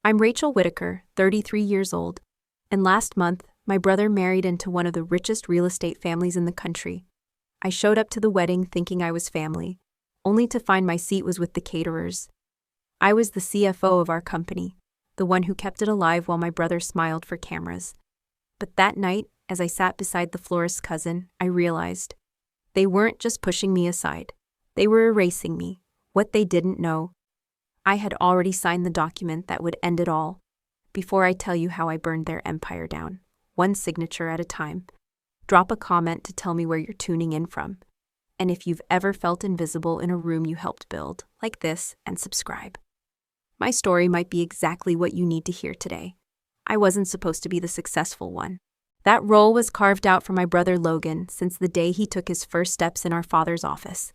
I'm Rachel Whitaker, 33 years old, and last month, my brother married into one of the richest real estate families in the country. I showed up to the wedding thinking I was family, only to find my seat was with the caterers. I was the CFO of our company, the one who kept it alive while my brother smiled for cameras. But that night, as I sat beside the florist's cousin, I realized they weren't just pushing me aside. They were erasing me. What they didn't know, I had already signed the document that would end it all. Before I tell you how I burned their empire down, one signature at a time, drop a comment to tell me where you're tuning in from. And if you've ever felt invisible in a room you helped build, like this, and subscribe. My story might be exactly what you need to hear today. I wasn't supposed to be the successful one. That role was carved out for my brother Logan since the day he took his first steps in our father's office,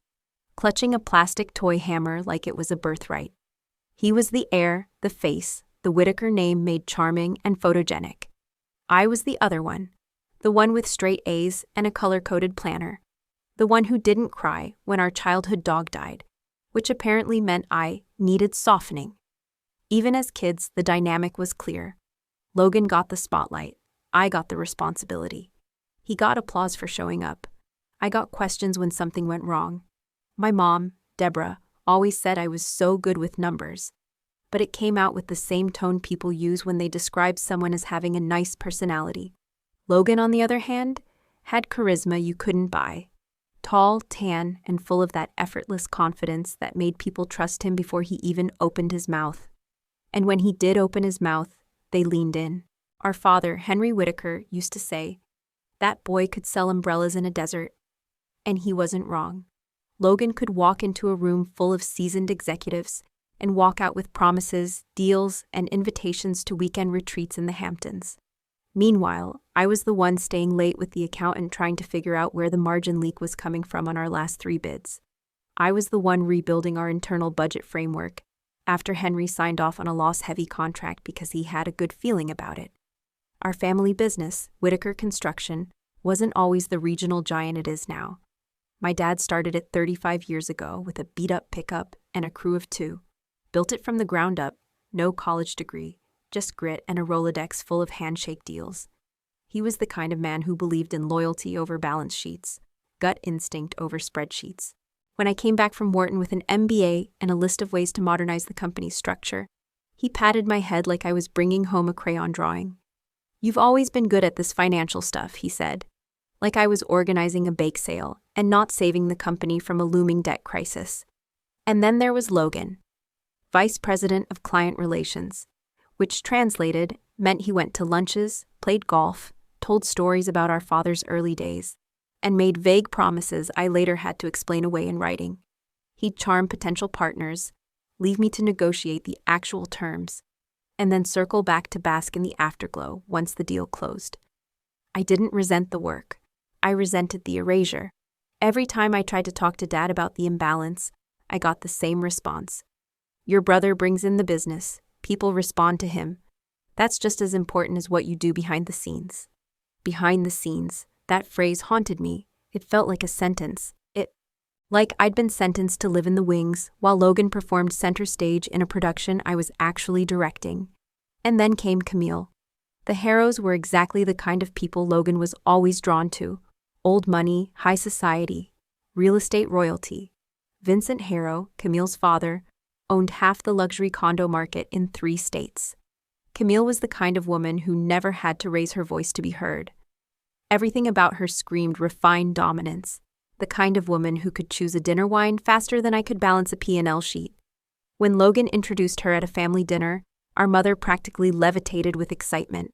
clutching a plastic toy hammer like it was a birthright. He was the heir, the face, the Whitaker name made charming and photogenic. I was the other one, the one with straight A's and a color-coded planner, the one who didn't cry when our childhood dog died, which apparently meant I needed softening. Even as kids, the dynamic was clear. Logan got the spotlight. I got the responsibility. He got applause for showing up. I got questions when something went wrong. My mom, Deborah, always said I was so good with numbers, but it came out with the same tone people use when they describe someone as having a nice personality. Logan, on the other hand, had charisma you couldn't buy. Tall, tan, and full of that effortless confidence that made people trust him before he even opened his mouth. And when he did open his mouth, they leaned in. Our father, Henry Whitaker, used to say, "That boy could sell umbrellas in a desert." And he wasn't wrong. Logan could walk into a room full of seasoned executives and walk out with promises, deals, and invitations to weekend retreats in the Hamptons. Meanwhile, I was the one staying late with the accountant trying to figure out where the margin leak was coming from on our last 3 bids. I was the one rebuilding our internal budget framework after Henry signed off on a loss-heavy contract because he had a good feeling about it. Our family business, Whitaker Construction, wasn't always the regional giant it is now. My dad started it 35 years ago with a beat-up pickup and a crew of 2. Built it from the ground up, no college degree, just grit and a Rolodex full of handshake deals. He was the kind of man who believed in loyalty over balance sheets, gut instinct over spreadsheets. When I came back from Wharton with an MBA and a list of ways to modernize the company's structure, he patted my head like I was bringing home a crayon drawing. "You've always been good at this financial stuff," he said, like I was organizing a bake sale and not saving the company from a looming debt crisis. And then there was Logan, Vice President of Client Relations, which translated meant he went to lunches, played golf, told stories about our father's early days, and made vague promises I later had to explain away in writing. He'd charm potential partners, leave me to negotiate the actual terms, and then circle back to bask in the afterglow once the deal closed. I didn't resent the work. I resented the erasure. Every time I tried to talk to Dad about the imbalance, I got the same response. "Your brother brings in the business. People respond to him. That's just as important as what you do behind the scenes." Behind the scenes, that phrase haunted me. It felt like a sentence. Like I'd been sentenced to live in the wings while Logan performed center stage in a production I was actually directing. And then came Camille. The Harrows were exactly the kind of people Logan was always drawn to. Old money, high society, real estate royalty. Vincent Harrow, Camille's father, owned half the luxury condo market in 3 states. Camille was the kind of woman who never had to raise her voice to be heard. Everything about her screamed refined dominance, the kind of woman who could choose a dinner wine faster than I could balance a P&L sheet. When Logan introduced her at a family dinner, our mother practically levitated with excitement.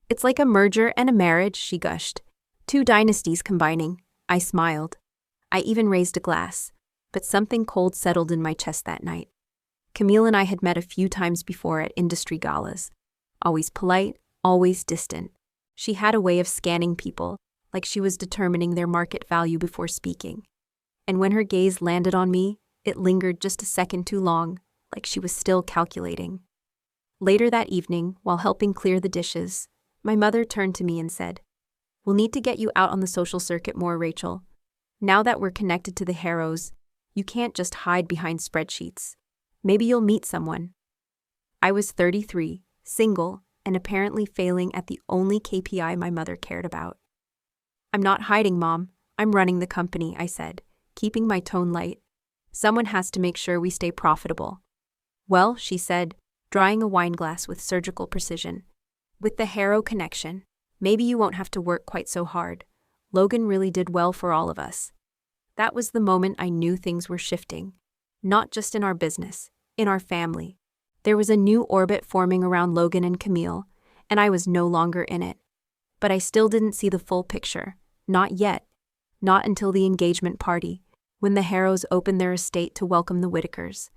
"It's like a merger and a marriage," she gushed. "2 dynasties combining." I smiled. I even raised a glass, but something cold settled in my chest that night. Camille and I had met a few times before at industry galas. Always polite, always distant. She had a way of scanning people, like she was determining their market value before speaking. And when her gaze landed on me, it lingered just a second too long, like she was still calculating. Later that evening, while helping clear the dishes, my mother turned to me and said, "We'll need to get you out on the social circuit more, Rachel. Now that we're connected to the Harrows, you can't just hide behind spreadsheets. Maybe you'll meet someone." I was 33, single, and apparently failing at the only KPI my mother cared about. "I'm not hiding, Mom. I'm running the company," I said, keeping my tone light. "Someone has to make sure we stay profitable." "Well," she said, drying a wine glass with surgical precision, "with the Harrow connection, maybe you won't have to work quite so hard. Logan really did well for all of us." That was the moment I knew things were shifting. Not just in our business, in our family. There was a new orbit forming around Logan and Camille, and I was no longer in it. But I still didn't see the full picture. Not yet. Not until the engagement party, when the Harrows opened their estate to welcome the Whitakers.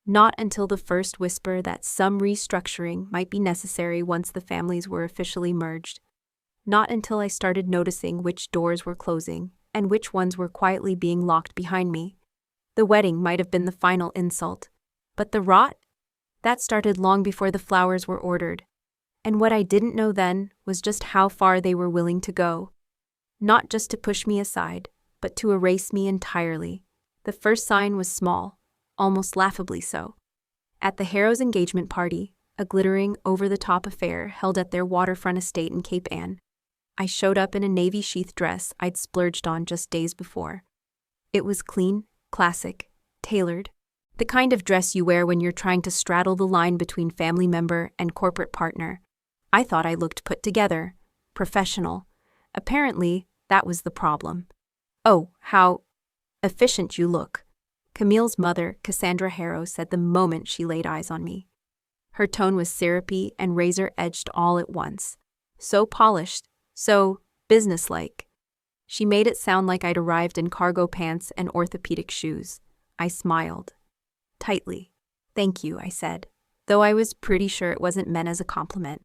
Not until the first whisper that some restructuring might be necessary once the families were officially merged. Not until I started noticing which doors were closing and which ones were quietly being locked behind me. The wedding might have been the final insult, but the rot? That started long before the flowers were ordered. And what I didn't know then was just how far they were willing to go. Not just to push me aside, but to erase me entirely. The first sign was small, almost laughably so. At the Harrows' engagement party, a glittering, over-the-top affair held at their waterfront estate in Cape Ann, I showed up in a navy sheath dress I'd splurged on just days before. It was clean, classic, tailored. The kind of dress you wear when you're trying to straddle the line between family member and corporate partner. I thought I looked put together, professional. Apparently, that was the problem. "Oh, how efficient you look," Camille's mother, Cassandra Harrow, said the moment she laid eyes on me. Her tone was syrupy and razor-edged all at once. So polished, so businesslike. She made it sound like I'd arrived in cargo pants and orthopedic shoes. I smiled. Tightly. "Thank you," I said, though I was pretty sure it wasn't meant as a compliment.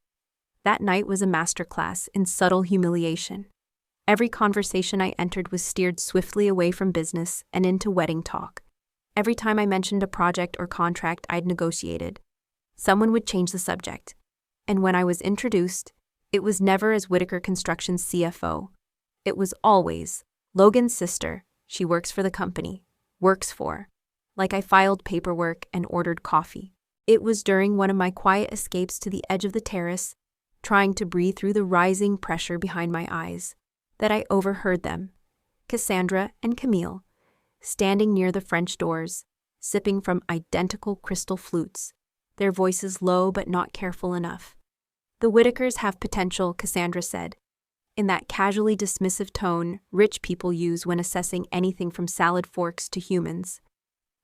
That night was a masterclass in subtle humiliation. Every conversation I entered was steered swiftly away from business and into wedding talk. Every time I mentioned a project or contract I'd negotiated, someone would change the subject. And when I was introduced, it was never as Whitaker Construction's CFO. It was always Logan's sister. She works for the company. Works for. Like I filed paperwork and ordered coffee. It was during one of my quiet escapes to the edge of the terrace, trying to breathe through the rising pressure behind my eyes, that I overheard them, Cassandra and Camille, standing near the French doors, sipping from identical crystal flutes, their voices low but not careful enough. "The Whitakers have potential," Cassandra said, in that casually dismissive tone rich people use when assessing anything from salad forks to humans.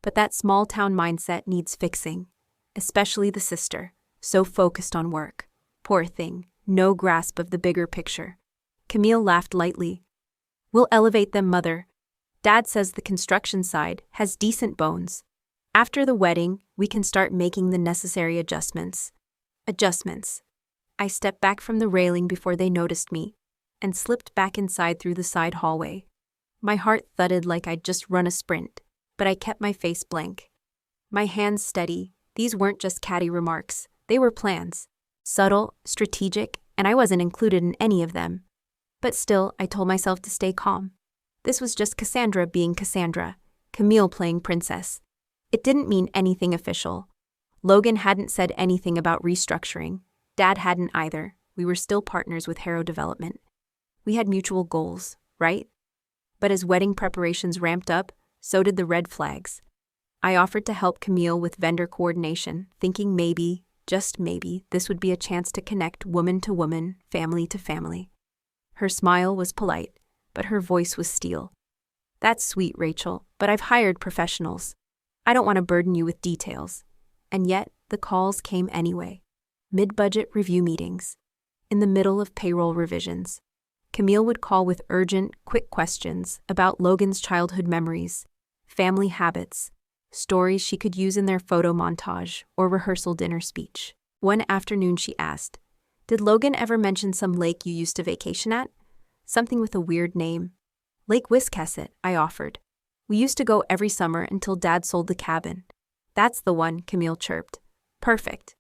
But that small-town mindset needs fixing, especially the sister, so focused on work. Poor thing, no grasp of the bigger picture. Camille laughed lightly. "We'll elevate them, Mother. Dad says the construction side has decent bones. After the wedding, we can start making the necessary adjustments." Adjustments. I stepped back from the railing before they noticed me, and slipped back inside through the side hallway. My heart thudded like I'd just run a sprint, but I kept my face blank. My hands steady. These weren't just catty remarks. They were plans. Subtle, strategic, and I wasn't included in any of them. But still, I told myself to stay calm. This was just Cassandra being Cassandra, Camille playing princess. It didn't mean anything official. Logan hadn't said anything about restructuring. Dad hadn't either. We were still partners with Harrow Development. We had mutual goals, right? But as wedding preparations ramped up, so did the red flags. I offered to help Camille with vendor coordination, thinking maybe, just maybe, this would be a chance to connect woman to woman, family to family. Her smile was polite, but her voice was steel. "That's sweet, Rachel, but I've hired professionals. I don't want to burden you with details." And yet, the calls came anyway. Mid-budget review meetings. In the middle of payroll revisions. Camille would call with urgent, quick questions about Logan's childhood memories, family habits, stories she could use in their photo montage or rehearsal dinner speech. One afternoon she asked, "Did Logan ever mention some lake you used to vacation at? Something with a weird name." "Lake Wiscasset," I offered. "We used to go every summer until Dad sold the cabin." "That's the one," Camille chirped. "Perfect.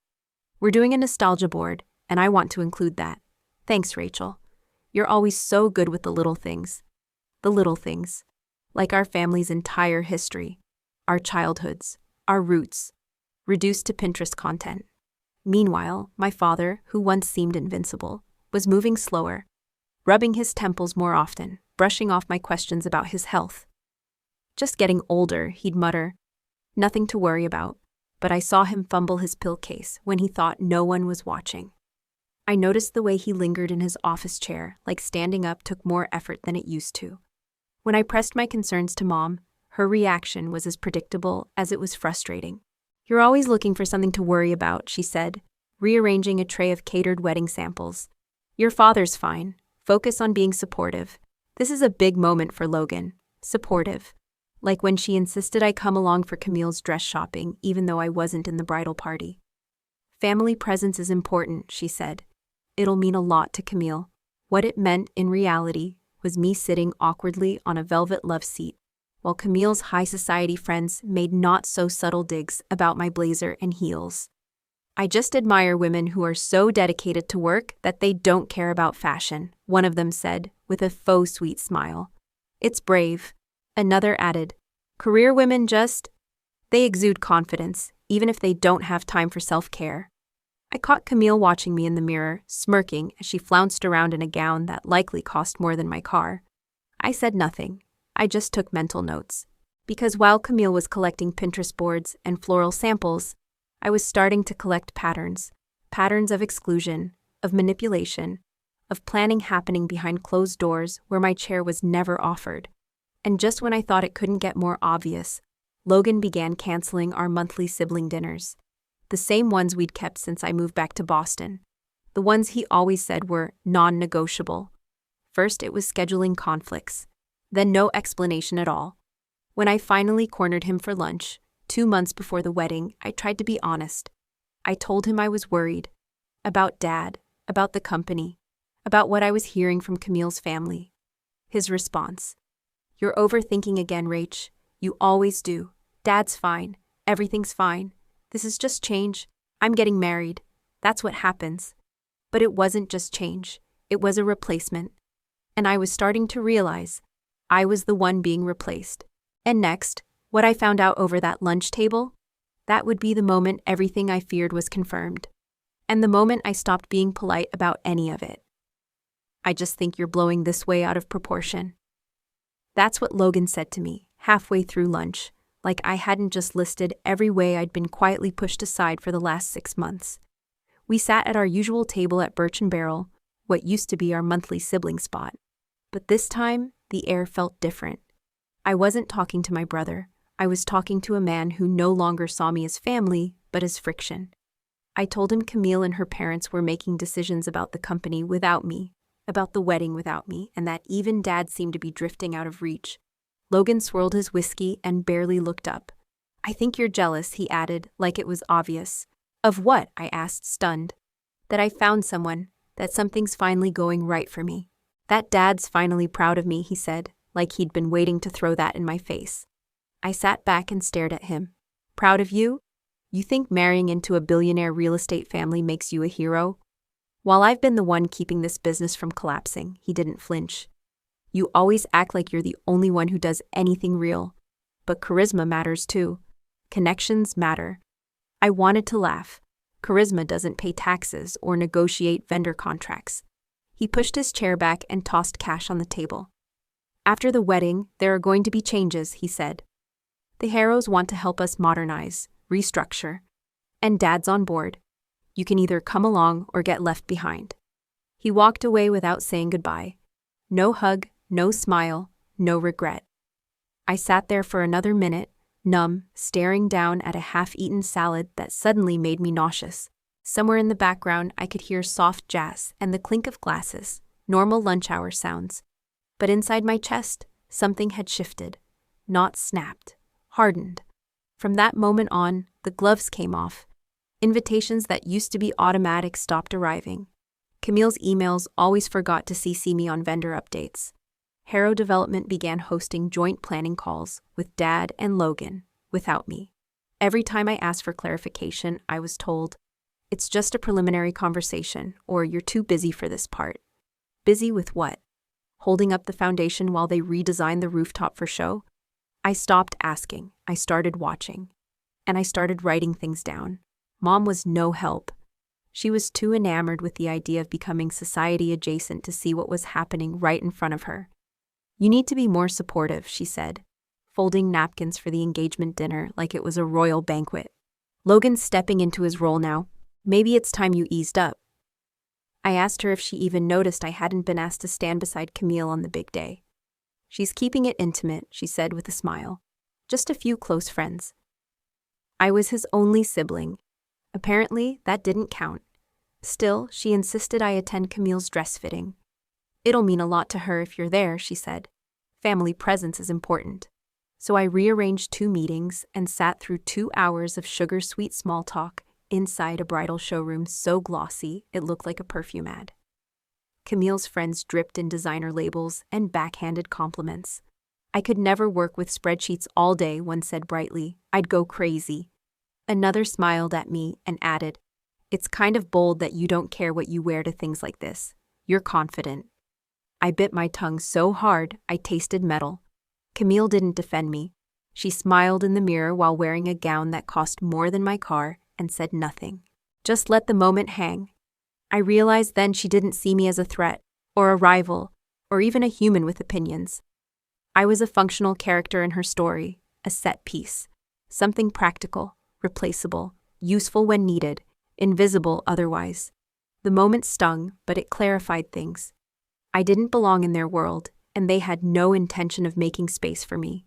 We're doing a nostalgia board, and I want to include that." "Thanks, Rachel. You're always so good with the little things." The little things. Like our family's entire history. Our childhoods. Our roots. Reduced to Pinterest content. Meanwhile, my father, who once seemed invincible, was moving slower, rubbing his temples more often, brushing off my questions about his health. "Just getting older," he'd mutter. "Nothing to worry about." But I saw him fumble his pill case when he thought no one was watching. I noticed the way he lingered in his office chair, like standing up took more effort than it used to. When I pressed my concerns to Mom, her reaction was as predictable as it was frustrating. "You're always looking for something to worry about," she said, rearranging a tray of catered wedding samples. "Your father's fine. Focus on being supportive." This is a big moment for Logan. Supportive. Like when she insisted I come along for Camille's dress shopping even though I wasn't in the bridal party. "Family presence is important," she said. "It'll mean a lot to Camille." What it meant in reality was me sitting awkwardly on a velvet love seat, while Camille's high society friends made not-so-subtle digs about my blazer and heels. "I just admire women who are so dedicated to work that they don't care about fashion," one of them said, with a faux sweet smile. "It's brave." Another added, "Career women they exude confidence, even if they don't have time for self-care." I caught Camille watching me in the mirror, smirking as she flounced around in a gown that likely cost more than my car. I said nothing. I just took mental notes. Because while Camille was collecting Pinterest boards and floral samples, I was starting to collect patterns. Patterns of exclusion, of manipulation, of planning happening behind closed doors where my chair was never offered. And just when I thought it couldn't get more obvious, Logan began canceling our monthly sibling dinners. The same ones we'd kept since I moved back to Boston. The ones he always said were non-negotiable. First, it was scheduling conflicts. Then no explanation at all. When I finally cornered him for lunch, 2 months before the wedding, I tried to be honest. I told him I was worried. About Dad, about the company, about what I was hearing from Camille's family. His response: "You're overthinking again, Rach. You always do. Dad's fine. Everything's fine. This is just change. I'm getting married. That's what happens." But it wasn't just change. It was a replacement. And I was starting to realize I was the one being replaced. And next, what I found out over that lunch table, that would be the moment everything I feared was confirmed. And the moment I stopped being polite about any of it. "I just think you're blowing this way out of proportion." That's what Logan said to me, halfway through lunch, like I hadn't just listed every way I'd been quietly pushed aside for the last 6 months. We sat at our usual table at Birch and Barrel, what used to be our monthly sibling spot. But this time, the air felt different. I wasn't talking to my brother. I was talking to a man who no longer saw me as family, but as friction. I told him Camille and her parents were making decisions about the company without me, about the wedding without me, and that even Dad seemed to be drifting out of reach. Logan swirled his whiskey and barely looked up. "I think you're jealous," he added, like it was obvious. "Of what?" I asked, stunned. "That I found someone, that something's finally going right for me. That Dad's finally proud of me," he said, like he'd been waiting to throw that in my face. I sat back and stared at him. "Proud of you? You think marrying into a billionaire real estate family makes you a hero?" "While I've been the one keeping this business from collapsing," he didn't flinch. "You always act like you're the only one who does anything real. But charisma matters too. Connections matter." I wanted to laugh. Charisma doesn't pay taxes or negotiate vendor contracts. He pushed his chair back and tossed cash on the table. "After the wedding, there are going to be changes," he said. "The Harrows want to help us modernize, restructure. And Dad's on board. You can either come along or get left behind." He walked away without saying goodbye. No hug, no smile, no regret. I sat there for another minute, numb, staring down at a half-eaten salad that suddenly made me nauseous. Somewhere in the background, I could hear soft jazz and the clink of glasses, normal lunch hour sounds. But inside my chest, something had shifted. Not snapped, hardened. From that moment on, the gloves came off. Invitations that used to be automatic stopped arriving. Camille's emails always forgot to CC me on vendor updates. Harrow Development began hosting joint planning calls with Dad and Logan, without me. Every time I asked for clarification, I was told, "It's just a preliminary conversation," or "You're too busy for this part." Busy with what? Holding up the foundation while they redesigned the rooftop for show? I stopped asking. I started watching. And I started writing things down. Mom was no help. She was too enamored with the idea of becoming society adjacent to see what was happening right in front of her. "You need to be more supportive," she said, folding napkins for the engagement dinner like it was a royal banquet. "Logan's stepping into his role now. Maybe it's time you eased up." I asked her if she even noticed I hadn't been asked to stand beside Camille on the big day. "She's keeping it intimate," she said with a smile. "Just a few close friends." I was his only sibling. Apparently, that didn't count. Still, she insisted I attend Camille's dress fitting. "It'll mean a lot to her if you're there," she said. "Family presence is important." So I rearranged 2 meetings and sat through 2 hours of sugar-sweet small talk inside a bridal showroom so glossy it looked like a perfume ad. Camille's friends dripped in designer labels and backhanded compliments. "I could never work with spreadsheets all day," one said brightly. "I'd go crazy." Another smiled at me and added, "It's kind of bold that you don't care what you wear to things like this. You're confident." I bit my tongue so hard I tasted metal. Camille didn't defend me. She smiled in the mirror while wearing a gown that cost more than my car and said nothing. Just let the moment hang. I realized then she didn't see me as a threat, or a rival, or even a human with opinions. I was a functional character in her story, a set piece, something practical, replaceable, useful when needed, invisible otherwise. The moment stung, but it clarified things. I didn't belong in their world, and they had no intention of making space for me.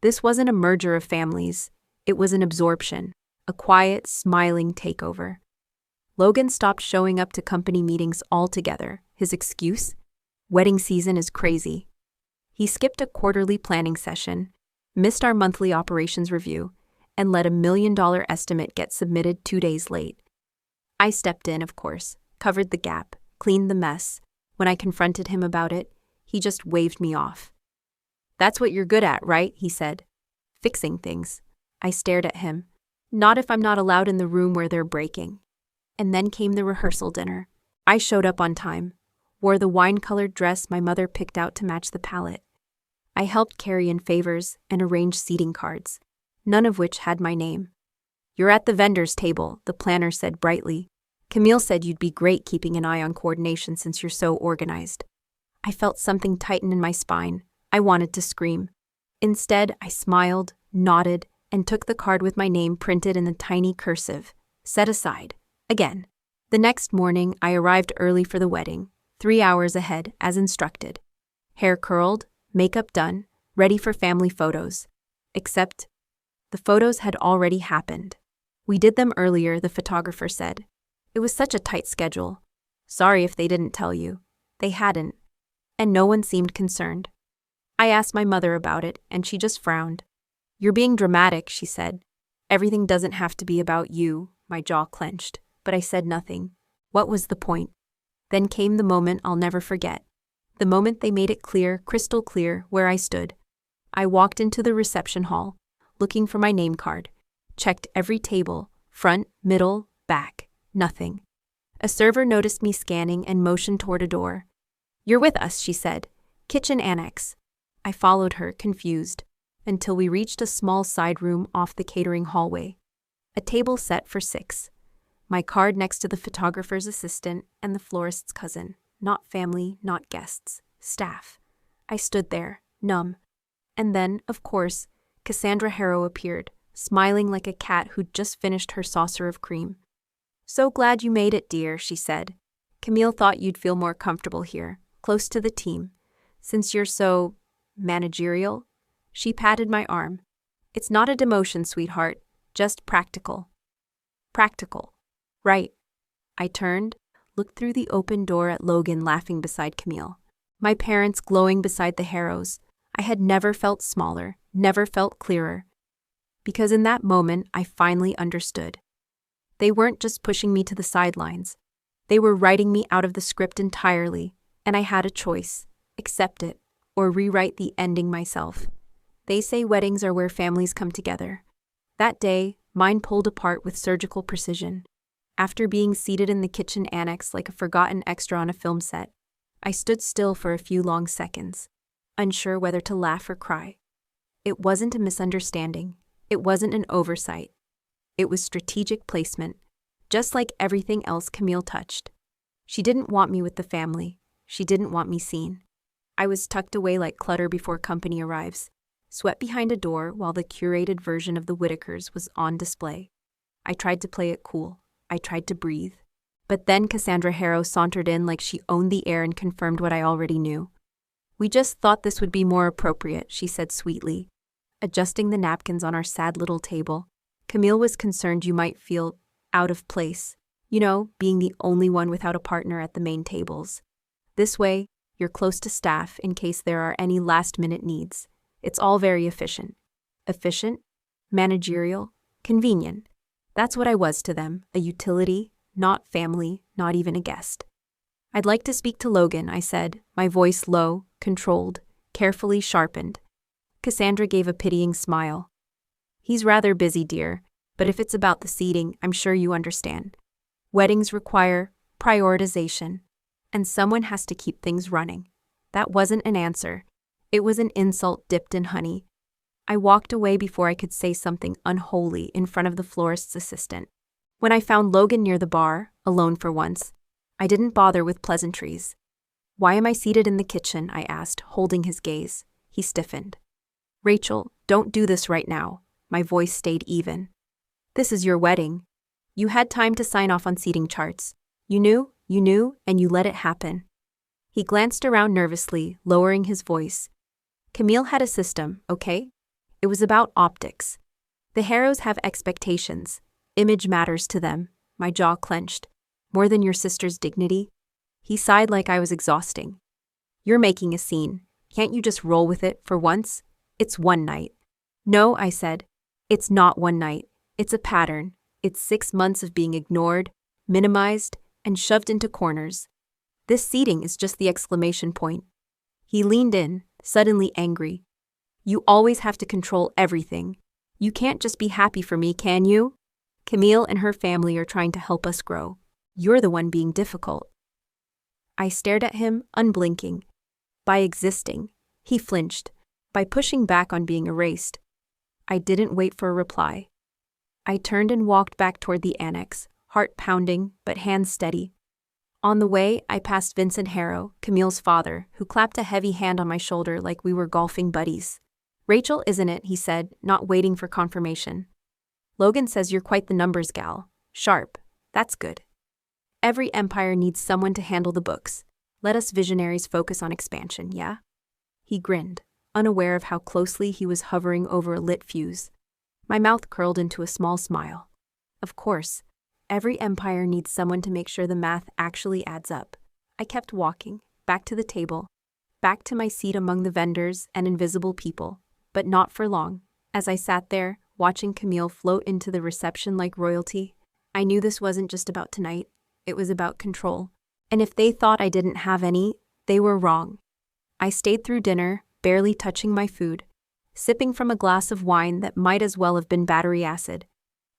This wasn't a merger of families, it was an absorption, a quiet, smiling takeover. Logan stopped showing up to company meetings altogether. His excuse? Wedding season is crazy. He skipped a quarterly planning session, missed our monthly operations review, and let $1 million estimate get submitted 2 days late. I stepped in, of course, covered the gap, cleaned the mess. When I confronted him about it, he just waved me off. "That's what you're good at, right?" he said. "Fixing things." I stared at him. "Not if I'm not allowed in the room where they're breaking." And then came the rehearsal dinner. I showed up on time, wore the wine-colored dress my mother picked out to match the palette. I helped carry in favors and arrange seating cards, none of which had my name. "You're at the vendor's table," the planner said brightly. "Camille said you'd be great keeping an eye on coordination since you're so organized." I felt something tighten in my spine. I wanted to scream. Instead, I smiled, nodded, and took the card with my name printed in a tiny cursive. Set aside. Again. The next morning, I arrived early for the wedding, 3 hours ahead, as instructed. Hair curled, makeup done, ready for family photos. Except, the photos had already happened. "We did them earlier," the photographer said. "It was such a tight schedule. Sorry if they didn't tell you." They hadn't. And no one seemed concerned. I asked my mother about it, and she just frowned. "You're being dramatic," she said. "Everything doesn't have to be about you." My jaw clenched, but I said nothing. What was the point? Then came the moment I'll never forget. The moment they made it clear, crystal clear, where I stood. I walked into the reception hall, looking for my name card. Checked every table, front, middle, back. Nothing. A server noticed me scanning and motioned toward a door. "You're with us," she said. "Kitchen annex." I followed her, confused, until we reached a small side room off the catering hallway. A table set for 6. My card next to the photographer's assistant and the florist's cousin. Not family, not guests. Staff. I stood there, numb. And then, of course, Cassandra Harrow appeared, smiling like a cat who'd just finished her saucer of cream. "So glad you made it, dear," she said. "Camille thought you'd feel more comfortable here, close to the team. Since you're so managerial." She patted my arm. "It's not a demotion, sweetheart, just practical." Practical. Right. I turned, looked through the open door at Logan laughing beside Camille. My parents glowing beside the Harrows. I had never felt smaller, never felt clearer. Because in that moment, I finally understood. They weren't just pushing me to the sidelines. They were writing me out of the script entirely, and I had a choice: accept it, or rewrite the ending myself. They say weddings are where families come together. That day, mine pulled apart with surgical precision. After being seated in the kitchen annex like a forgotten extra on a film set, I stood still for a few long seconds, unsure whether to laugh or cry. It wasn't a misunderstanding. It wasn't an oversight. It was strategic placement. just like everything else Camille touched. She didn't want me with the family. She didn't want me seen. I was tucked away like clutter before company arrives, swept behind a door while the curated version of the Whitakers was on display. I tried to play it cool. I tried to breathe. But then Cassandra Harrow sauntered in like she owned the air and confirmed what I already knew. "We just thought this would be more appropriate," she said sweetly, adjusting the napkins on our sad little table. "Camille was concerned you might feel out of place, being the only one without a partner at the main tables. This way, you're close to staff in case there are any last-minute needs. It's all very efficient." Efficient? Managerial? Convenient. That's what I was to them, a utility, not family, not even a guest. "I'd like to speak to Logan," I said, my voice low, controlled, carefully sharpened. Cassandra gave a pitying smile. "He's rather busy, dear, but if it's about the seating, I'm sure you understand. Weddings require prioritization, and someone has to keep things running." That wasn't an answer. It was an insult dipped in honey. I walked away before I could say something unholy in front of the florist's assistant. When I found Logan near the bar, alone for once, I didn't bother with pleasantries. "Why am I seated in the kitchen?" I asked, holding his gaze. He stiffened. "Rachel, don't do this right now." My voice stayed even. "This is your wedding. You had time to sign off on seating charts. You knew, and you let it happen." He glanced around nervously, lowering his voice. "Camille had a system, okay? It was about optics. The Harrows have expectations. Image matters to them." My jaw clenched. "More than your sister's dignity?" He sighed like I was exhausting. "You're making a scene. Can't you just roll with it for once? It's one night." "No," I said. "It's not one night. It's a pattern. It's 6 months of being ignored, minimized, and shoved into corners. This seating is just the exclamation point." He leaned in, suddenly angry. "You always have to control everything. You can't just be happy for me, can you? Camille and her family are trying to help us grow. You're the one being difficult." I stared at him, unblinking. By existing, he flinched, by pushing back on being erased. I didn't wait for a reply. I turned and walked back toward the annex, heart pounding, but hands steady. On the way, I passed Vincent Harrow, Camille's father, who clapped a heavy hand on my shoulder like we were golfing buddies. "Rachel, isn't it?" he said, not waiting for confirmation. "Logan says you're quite the numbers gal. Sharp. That's good. Every empire needs someone to handle the books. Let us visionaries focus on expansion, yeah?" He grinned, unaware of how closely he was hovering over a lit fuse. My mouth curled into a small smile. Of course, every empire needs someone to make sure the math actually adds up. I kept walking, back to the table, back to my seat among the vendors and invisible people, but not for long. As I sat there, watching Camille float into the reception like royalty, I knew this wasn't just about tonight. It was about control. And if they thought I didn't have any, they were wrong. I stayed through dinner, barely touching my food, sipping from a glass of wine that might as well have been battery acid.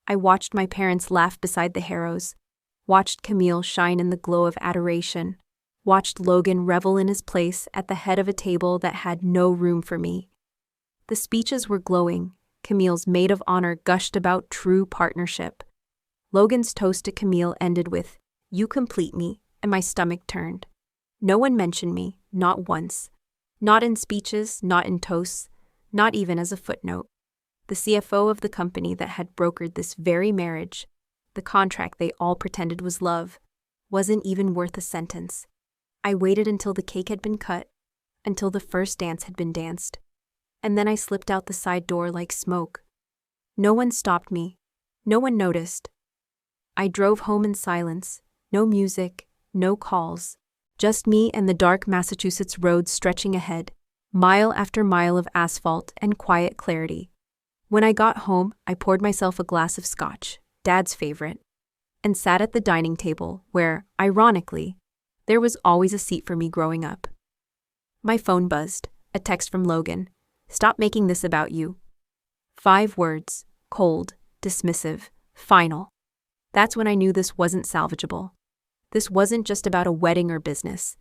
I watched my parents laugh beside the Harrows, watched Camille shine in the glow of adoration, watched Logan revel in his place at the head of a table that had no room for me. The speeches were glowing. Camille's maid of honor gushed about true partnership. Logan's toast to Camille ended with, "You complete me," and my stomach turned. No one mentioned me, not once. Not in speeches, not in toasts, not even as a footnote. The CFO of the company that had brokered this very marriage, the contract they all pretended was love, wasn't even worth a sentence. I waited until the cake had been cut, until the first dance had been danced, and then I slipped out the side door like smoke. No one stopped me. No one noticed. I drove home in silence. No music, no calls. Just me and the dark Massachusetts road stretching ahead, mile after mile of asphalt and quiet clarity. When I got home, I poured myself a glass of scotch, Dad's favorite, and sat at the dining table where, ironically, there was always a seat for me growing up. My phone buzzed, a text from Logan. "Stop making this about you." 5 words, cold, dismissive, final. That's when I knew this wasn't salvageable. This wasn't just about a wedding or business.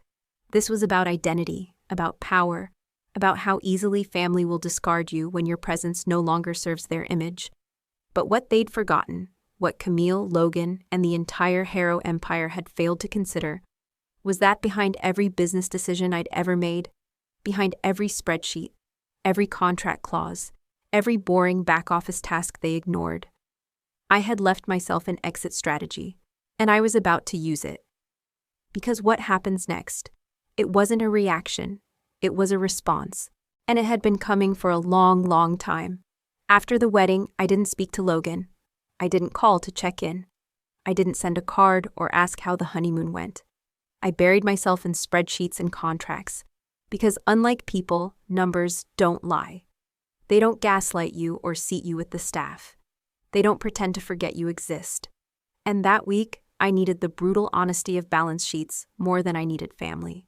This was about identity, about power, about how easily family will discard you when your presence no longer serves their image. But what they'd forgotten, what Camille, Logan, and the entire Harrow empire had failed to consider was that behind every business decision I'd ever made, behind every spreadsheet, every contract clause, every boring back-office task they ignored, I had left myself an exit strategy, and I was about to use it. Because what happens next? It wasn't a reaction, it was a response, and it had been coming for a long, long time. After the wedding, I didn't speak to Logan. I didn't call to check in. I didn't send a card or ask how the honeymoon went. I buried myself in spreadsheets and contracts, because unlike people, numbers don't lie. They don't gaslight you or seat you with the staff. They don't pretend to forget you exist. And that week, I needed the brutal honesty of balance sheets more than I needed family.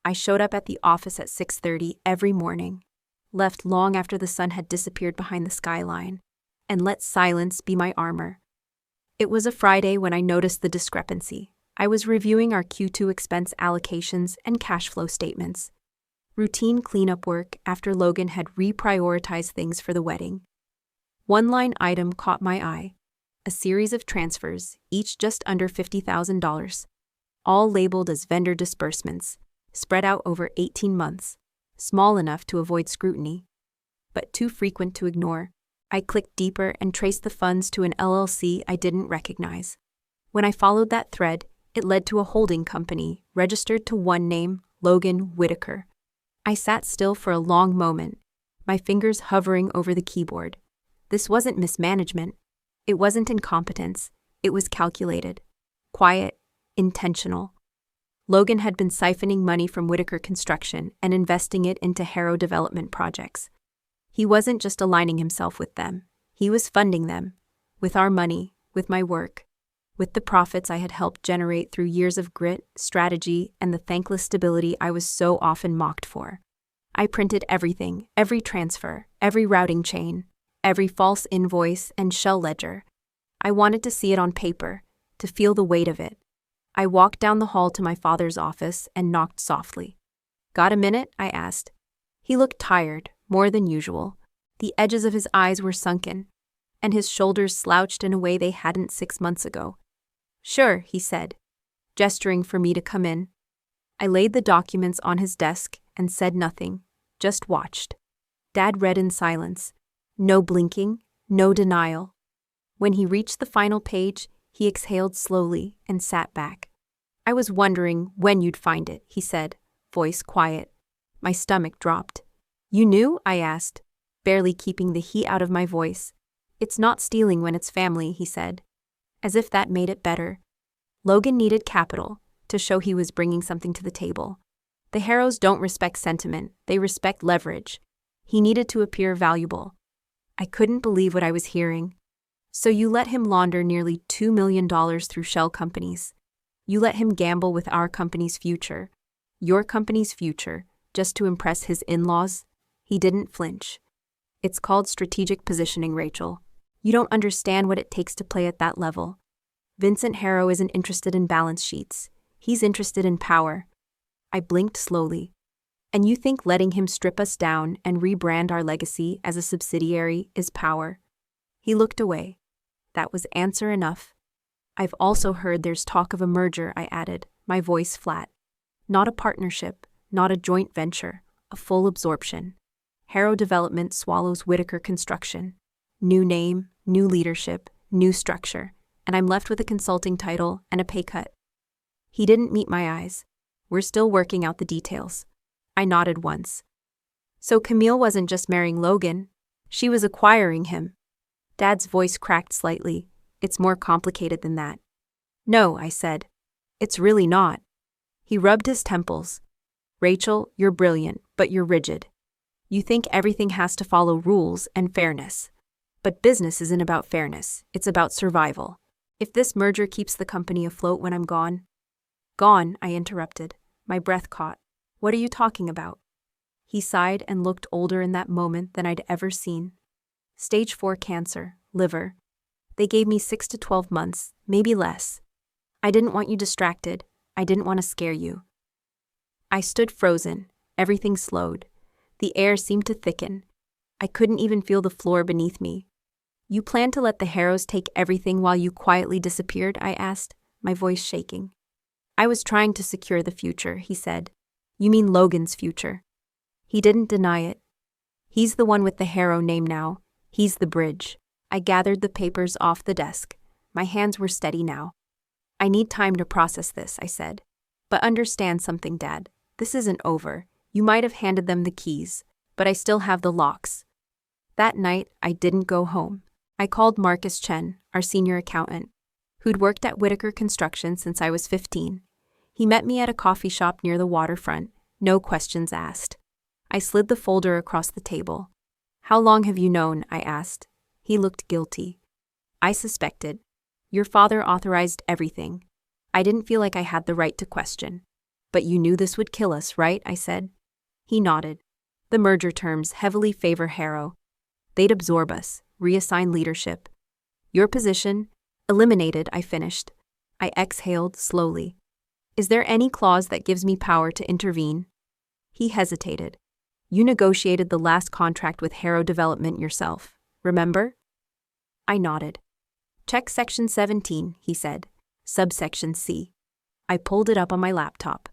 I showed up at the office at 6:30 every morning, left long after the sun had disappeared behind the skyline, and let silence be my armor. It was a Friday when I noticed the discrepancy. I was reviewing our Q2 expense allocations and cash flow statements. Routine cleanup work after Logan had reprioritized things for the wedding. One line item caught my eye. A series of transfers, each just under $50,000, all labeled as vendor disbursements, spread out over 18 months, small enough to avoid scrutiny, but too frequent to ignore. I clicked deeper and traced the funds to an LLC I didn't recognize. When I followed that thread, it led to a holding company registered to one name, Logan Whitaker. I sat still for a long moment, my fingers hovering over the keyboard. This wasn't mismanagement. It wasn't incompetence. It was calculated, quiet, intentional. Logan had been siphoning money from Whitaker Construction and investing it into Harrow development projects. He wasn't just aligning himself with them. He was funding them, with our money, with my work, with the profits I had helped generate through years of grit, strategy, and the thankless stability I was so often mocked for. I printed everything, every transfer, every routing chain, every false invoice and shell ledger. I wanted to see it on paper, to feel the weight of it. I walked down the hall to my father's office and knocked softly. "Got a minute?" I asked. He looked tired, more than usual. The edges of his eyes were sunken, and his shoulders slouched in a way they hadn't 6 months ago. "Sure," he said, gesturing for me to come in. I laid the documents on his desk and said nothing, just watched. Dad read in silence. No blinking, no denial. When he reached the final page, he exhaled slowly and sat back. "I was wondering when you'd find it," he said, voice quiet. My stomach dropped. "You knew?" I asked, barely keeping the heat out of my voice. "It's not stealing when it's family," he said, as if that made it better. Logan needed capital to show he was bringing something to the table. The Harrows don't respect sentiment, they respect leverage. He needed to appear valuable. I couldn't believe what I was hearing. "So you let him launder nearly $2 million through shell companies. You let him gamble with our company's future, your company's future, just to impress his in-laws?" He didn't flinch. "It's called strategic positioning, Rachel. You don't understand what it takes to play at that level. Vincent Harrow isn't interested in balance sheets. He's interested in power." I blinked slowly. "And you think letting him strip us down and rebrand our legacy as a subsidiary is power?" He looked away. That was answer enough. "I've also heard there's talk of a merger," I added, my voice flat. "Not a partnership, not a joint venture, a full absorption. Harrow Development swallows Whitaker Construction. New name, new leadership, new structure, and I'm left with a consulting title and a pay cut." He didn't meet my eyes. "We're still working out the details." I nodded once. "So Camille wasn't just marrying Logan, she was acquiring him." Dad's voice cracked slightly. "It's more complicated than that." "No," I said. "It's really not." He rubbed his temples. "Rachel, you're brilliant, but you're rigid. You think everything has to follow rules and fairness. But business isn't about fairness, it's about survival. If this merger keeps the company afloat when I'm gone—" "Gone," I interrupted. My breath caught. "What are you talking about?" He sighed and looked older in that moment than I'd ever seen. Stage 4 cancer, liver. They gave me 6 to 12 months, maybe less. I didn't want you distracted. I didn't want to scare you. I stood frozen. Everything slowed. The air seemed to thicken. I couldn't even feel the floor beneath me. You plan to let the Harrows take everything while you quietly disappeared? I asked, my voice shaking. I was trying to secure the future, he said. You mean Logan's future? He didn't deny it. He's the one with the Harrow name now. He's the bridge. I gathered the papers off the desk. My hands were steady now. I need time to process this, I said. But understand something, Dad. This isn't over. You might have handed them the keys, but I still have the locks. That night, I didn't go home. I called Marcus Chen, our senior accountant, who'd worked at Whitaker Construction since I was 15. He met me at a coffee shop near the waterfront, no questions asked. I slid the folder across the table. How long have you known? I asked. He looked guilty. I suspected. Your father authorized everything. I didn't feel like I had the right to question. But you knew this would kill us, right? I said. He nodded. The merger terms heavily favor Harrow. They'd absorb us, reassign leadership. Your position? Eliminated, I finished. I exhaled slowly. Is there any clause that gives me power to intervene? He hesitated. You negotiated the last contract with Harrow Development yourself, remember? I nodded. Check Section 17, he said. Subsection C. I pulled it up on my laptop.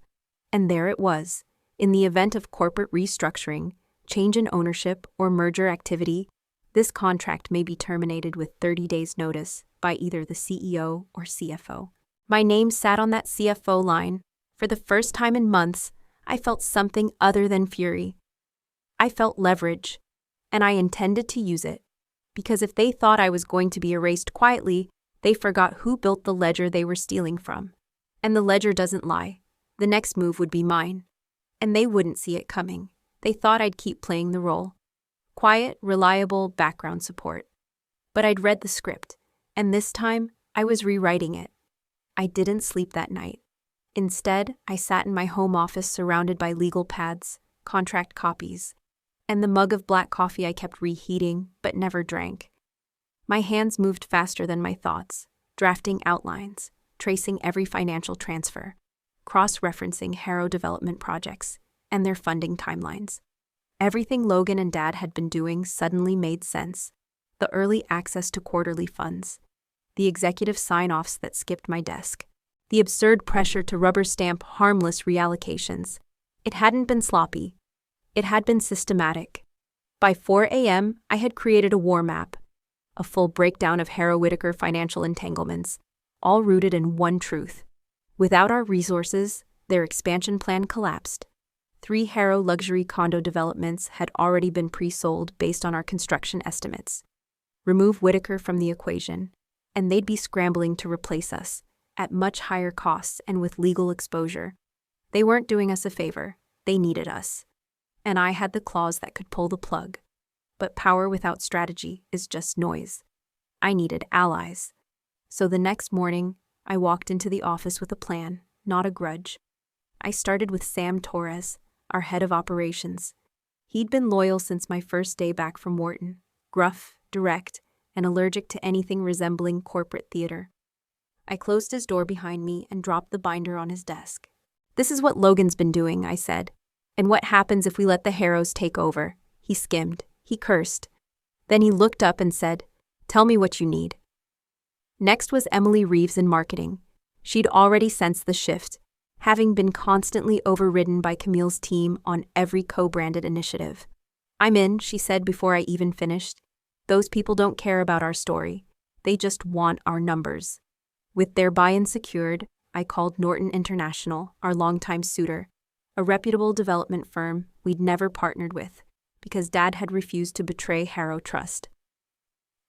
And there it was. In the event of corporate restructuring, change in ownership, or merger activity, this contract may be terminated with 30 days' notice by either the CEO or CFO. My name sat on that CFO line. For the first time in months, I felt something other than fury. I felt leverage, and I intended to use it. Because if they thought I was going to be erased quietly, they forgot who built the ledger they were stealing from. And the ledger doesn't lie. The next move would be mine. And they wouldn't see it coming. They thought I'd keep playing the role. Quiet, reliable background support. But I'd read the script, and this time, I was rewriting it. I didn't sleep that night. Instead, I sat in my home office surrounded by legal pads, contract copies, and the mug of black coffee I kept reheating but never drank. My hands moved faster than my thoughts, drafting outlines, tracing every financial transfer, cross-referencing Harrow Development projects, and their funding timelines. Everything Logan and Dad had been doing suddenly made sense. The early access to quarterly funds, the executive sign-offs that skipped my desk, the absurd pressure to rubber stamp harmless reallocations. It hadn't been sloppy. It had been systematic. By 4 a.m., I had created a war map, a full breakdown of Harrow Whitaker financial entanglements, all rooted in one truth. Without our resources, their expansion plan collapsed. 3 Harrow luxury condo developments had already been pre-sold based on our construction estimates. Remove Whitaker from the equation, and they'd be scrambling to replace us, at much higher costs and with legal exposure. They weren't doing us a favor. They needed us. And I had the clause that could pull the plug. But power without strategy is just noise. I needed allies. So the next morning, I walked into the office with a plan, not a grudge. I started with Sam Torres, our head of operations. He'd been loyal since my first day back from Wharton, gruff, direct, and allergic to anything resembling corporate theater. I closed his door behind me and dropped the binder on his desk. This is what Logan's been doing, I said. And what happens if we let the Harrows take over? He skimmed. He cursed. Then he looked up and said, Tell me what you need. Next was Emily Reeves in marketing. She'd already sensed the shift, having been constantly overridden by Camille's team on every co-branded initiative. I'm in, she said before I even finished. Those people don't care about our story. They just want our numbers. With their buy-in secured, I called Norton International, our longtime suitor, a reputable development firm we'd never partnered with, because Dad had refused to betray Harrow trust.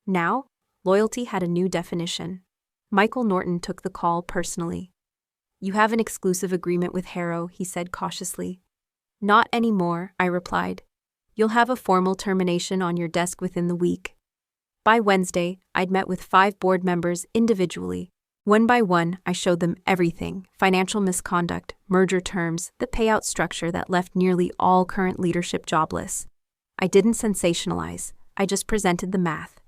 Now, loyalty had a new definition. Michael Norton took the call personally. You have an exclusive agreement with Harrow, he said cautiously. Not anymore, I replied. You'll have a formal termination on your desk within the week. By Wednesday, I'd met with 5 board members individually. One by one, I showed them everything: financial misconduct, merger terms, the payout structure that left nearly all current leadership jobless. I didn't sensationalize, I just presented the math.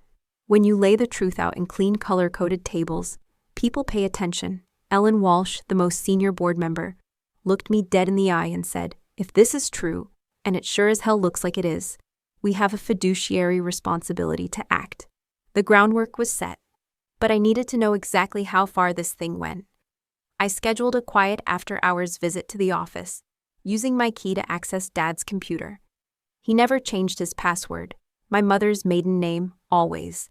When you lay the truth out in clean color-coded tables, people pay attention. Ellen Walsh, the most senior board member, looked me dead in the eye and said, If this is true, and it sure as hell looks like it is, we have a fiduciary responsibility to act. The groundwork was set, but I needed to know exactly how far this thing went. I scheduled a quiet after-hours visit to the office, using my key to access Dad's computer. He never changed his password, my mother's maiden name, always.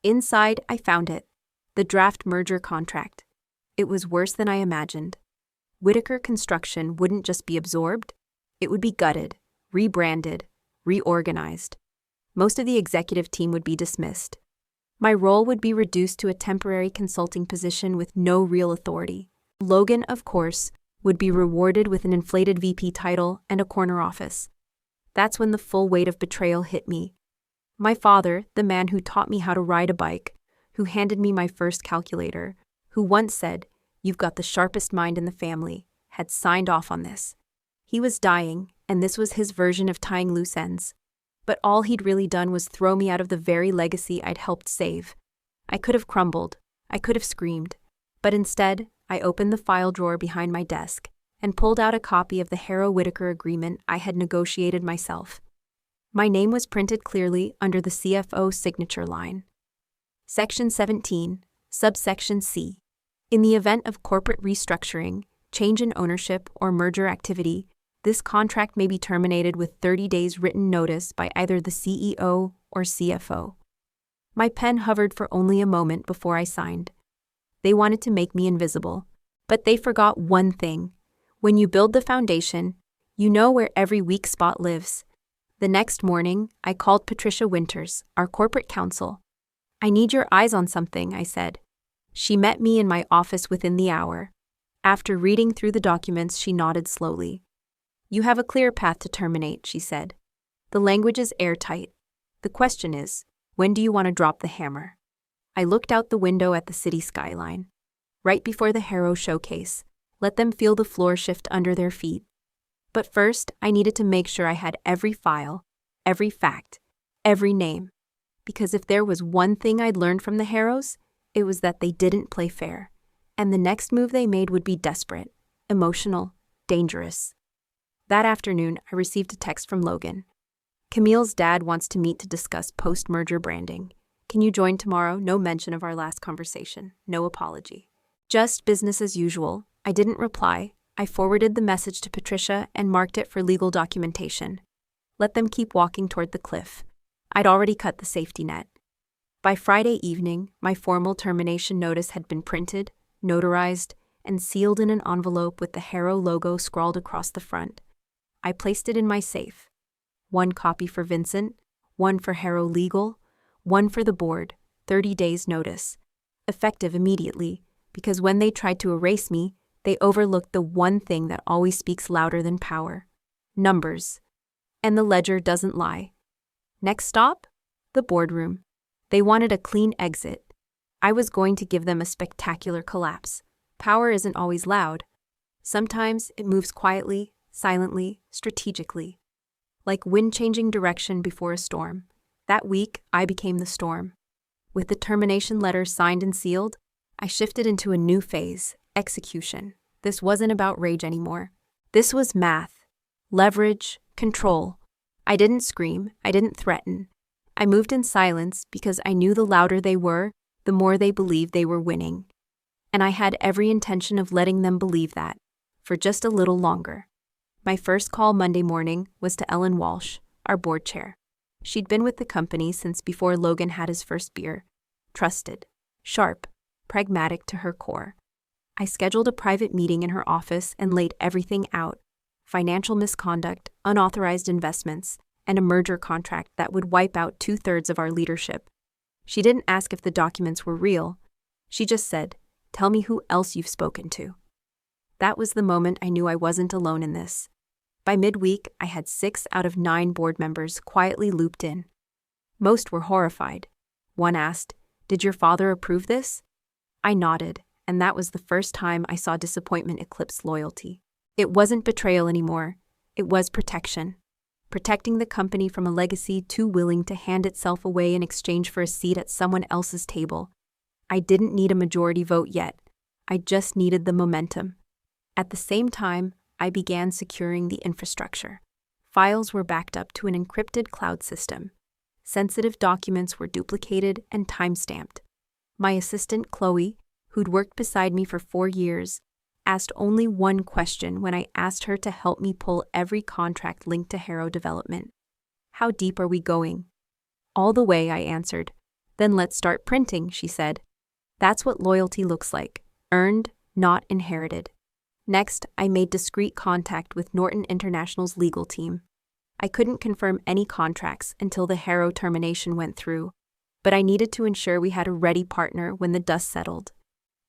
Inside, I found it, the draft merger contract. It was worse than I imagined. Whitaker Construction wouldn't just be absorbed, it would be gutted, rebranded, reorganized. Most of the executive team would be dismissed. My role would be reduced to a temporary consulting position with no real authority. Logan, of course, would be rewarded with an inflated VP title and a corner office. That's when the full weight of betrayal hit me. My father, the man who taught me how to ride a bike, who handed me my first calculator, who once said, "You've got the sharpest mind in the family," had signed off on this. He was dying, and this was his version of tying loose ends. But all he'd really done was throw me out of the very legacy I'd helped save. I could have crumbled. I could have screamed. But instead, I opened the file drawer behind my desk and pulled out a copy of the Harrow-Whitaker agreement I had negotiated myself. My name was printed clearly under the CFO signature line. Section 17, subsection C. In the event of corporate restructuring, change in ownership, or merger activity, this contract may be terminated with 30 days written notice by either the CEO or CFO. My pen hovered for only a moment before I signed. They wanted to make me invisible, but they forgot one thing. When you build the foundation, you know where every weak spot lives. The next morning, I called Patricia Winters, our corporate counsel. "I need your eyes on something," I said. She met me in my office within the hour. After reading through the documents, she nodded slowly. "You have a clear path to terminate," she said. "The language is airtight. The question is, when do you want to drop the hammer?" I looked out the window at the city skyline. Right before the Harrow showcase, let them feel the floor shift under their feet. But first, I needed to make sure I had every file, every fact, every name. Because if there was one thing I'd learned from the Harrows, it was that they didn't play fair. And the next move they made would be desperate, emotional, dangerous. That afternoon, I received a text from Logan. "Camille's dad wants to meet to discuss post-merger branding. Can you join tomorrow?" No mention of our last conversation. No apology. Just business as usual. I didn't reply. I forwarded the message to Patricia and marked it for legal documentation. Let them keep walking toward the cliff. I'd already cut the safety net. By Friday evening, my formal termination notice had been printed, notarized, and sealed in an envelope with the Harrow logo scrawled across the front. I placed it in my safe. One copy for Vincent, one for Harrow Legal, one for the board, 30 days notice. Effective immediately, because when they tried to erase me, they overlooked the one thing that always speaks louder than power: numbers. And the ledger doesn't lie. Next stop? The boardroom. They wanted a clean exit. I was going to give them a spectacular collapse. Power isn't always loud. Sometimes it moves quietly, silently, strategically. Like wind changing direction before a storm. That week, I became the storm. With the termination letter signed and sealed, I shifted into a new phase: execution. This wasn't about rage anymore. This was math, leverage, control. I didn't scream, I didn't threaten. I moved in silence because I knew the louder they were, the more they believed they were winning. And I had every intention of letting them believe that, for just a little longer. My first call Monday morning was to Ellen Walsh, our board chair. She'd been with the company since before Logan had his first beer. Trusted, sharp, pragmatic to her core. I scheduled a private meeting in her office and laid everything out: financial misconduct, unauthorized investments, and a merger contract that would wipe out 2/3 of our leadership. She didn't ask if the documents were real. She just said, "Tell me who else you've spoken to." That was the moment I knew I wasn't alone in this. By midweek, I had 6 out of 9 board members quietly looped in. Most were horrified. One asked, "Did your father approve this?" I nodded, and that was the first time I saw disappointment eclipse loyalty. It wasn't betrayal anymore. It was protection. Protecting the company from a legacy too willing to hand itself away in exchange for a seat at someone else's table. I didn't need a majority vote yet. I just needed the momentum. At the same time, I began securing the infrastructure. Files were backed up to an encrypted cloud system. Sensitive documents were duplicated and time-stamped. My assistant, Chloe, who'd worked beside me for 4 years, asked only one question when I asked her to help me pull every contract linked to Harrow Development. "How deep are we going?" "All the way," I answered. "Then let's start printing," she said. That's what loyalty looks like, earned, not inherited. Next, I made discreet contact with Norton International's legal team. I couldn't confirm any contracts until the Harrow termination went through, but I needed to ensure we had a ready partner when the dust settled.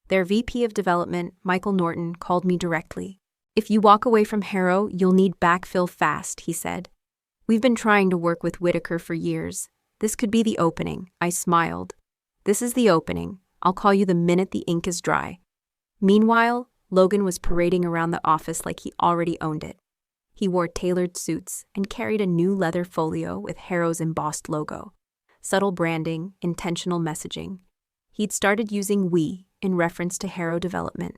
Their VP of Development, Michael Norton, called me directly. "If you walk away from Harrow, you'll need backfill fast," he said. "We've been trying to work with Whitaker for years. This could be the opening." I smiled. "This is the opening. I'll call you the minute the ink is dry." Meanwhile, Logan was parading around the office like he already owned it. He wore tailored suits and carried a new leather folio with Harrow's embossed logo. Subtle branding, intentional messaging. He'd started using "we" in reference to Harrow Development.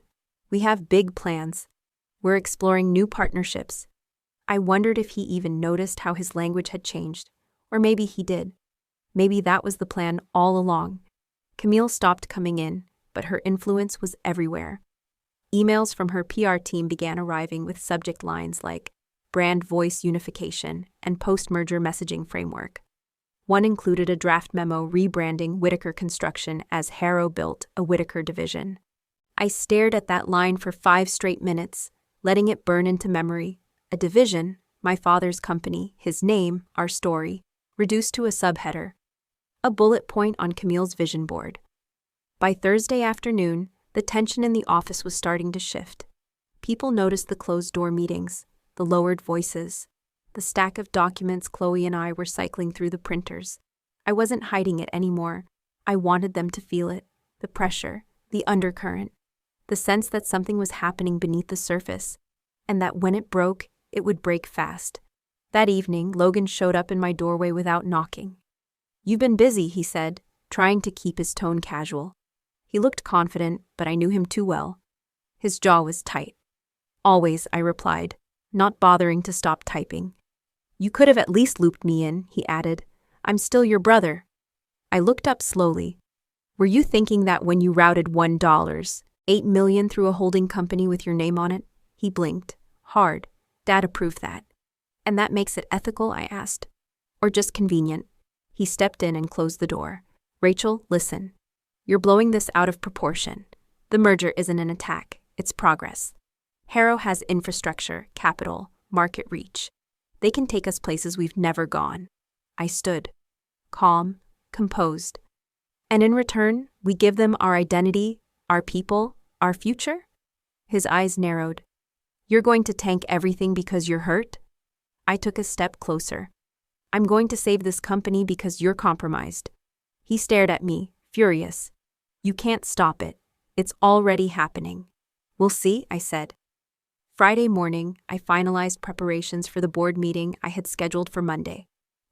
"We have big plans. We're exploring new partnerships." I wondered if he even noticed how his language had changed, or maybe he did. Maybe that was the plan all along. Camille stopped coming in, but her influence was everywhere. Emails from her PR team began arriving with subject lines like brand voice unification and post-merger messaging framework. One included a draft memo rebranding Whitaker Construction as Harrow Built, a Whitaker division. I stared at that line for 5 straight minutes, letting it burn into memory. A division, my father's company, his name, our story, reduced to a subheader. A bullet point on Camille's vision board. By Thursday afternoon, the tension in the office was starting to shift. People noticed the closed-door meetings, the lowered voices, the stack of documents Chloe and I were cycling through the printers. I wasn't hiding it anymore. I wanted them to feel it, the pressure, the undercurrent, the sense that something was happening beneath the surface, and that when it broke, it would break fast. That evening, Logan showed up in my doorway without knocking. "You've been busy," he said, trying to keep his tone casual. He looked confident, but I knew him too well. His jaw was tight. "Always," I replied, not bothering to stop typing. "You could have at least looped me in," he added. "I'm still your brother." I looked up slowly. "Were you thinking that when you routed $1.8 million through a holding company with your name on it?" He blinked. "Hard. Dad approved that." "And that makes it ethical?" I asked. "Or just convenient?" He stepped in and closed the door. "Rachel, listen. You're blowing this out of proportion. The merger isn't an attack, it's progress. Harrow has infrastructure, capital, market reach. They can take us places we've never gone." I stood, calm, composed. "And in return, we give them our identity, our people, our future?" His eyes narrowed. "You're going to tank everything because you're hurt?" I took a step closer. "I'm going to save this company because you're compromised." He stared at me, furious. "You can't stop it. It's already happening." "We'll see," I said. Friday morning, I finalized preparations for the board meeting I had scheduled for Monday.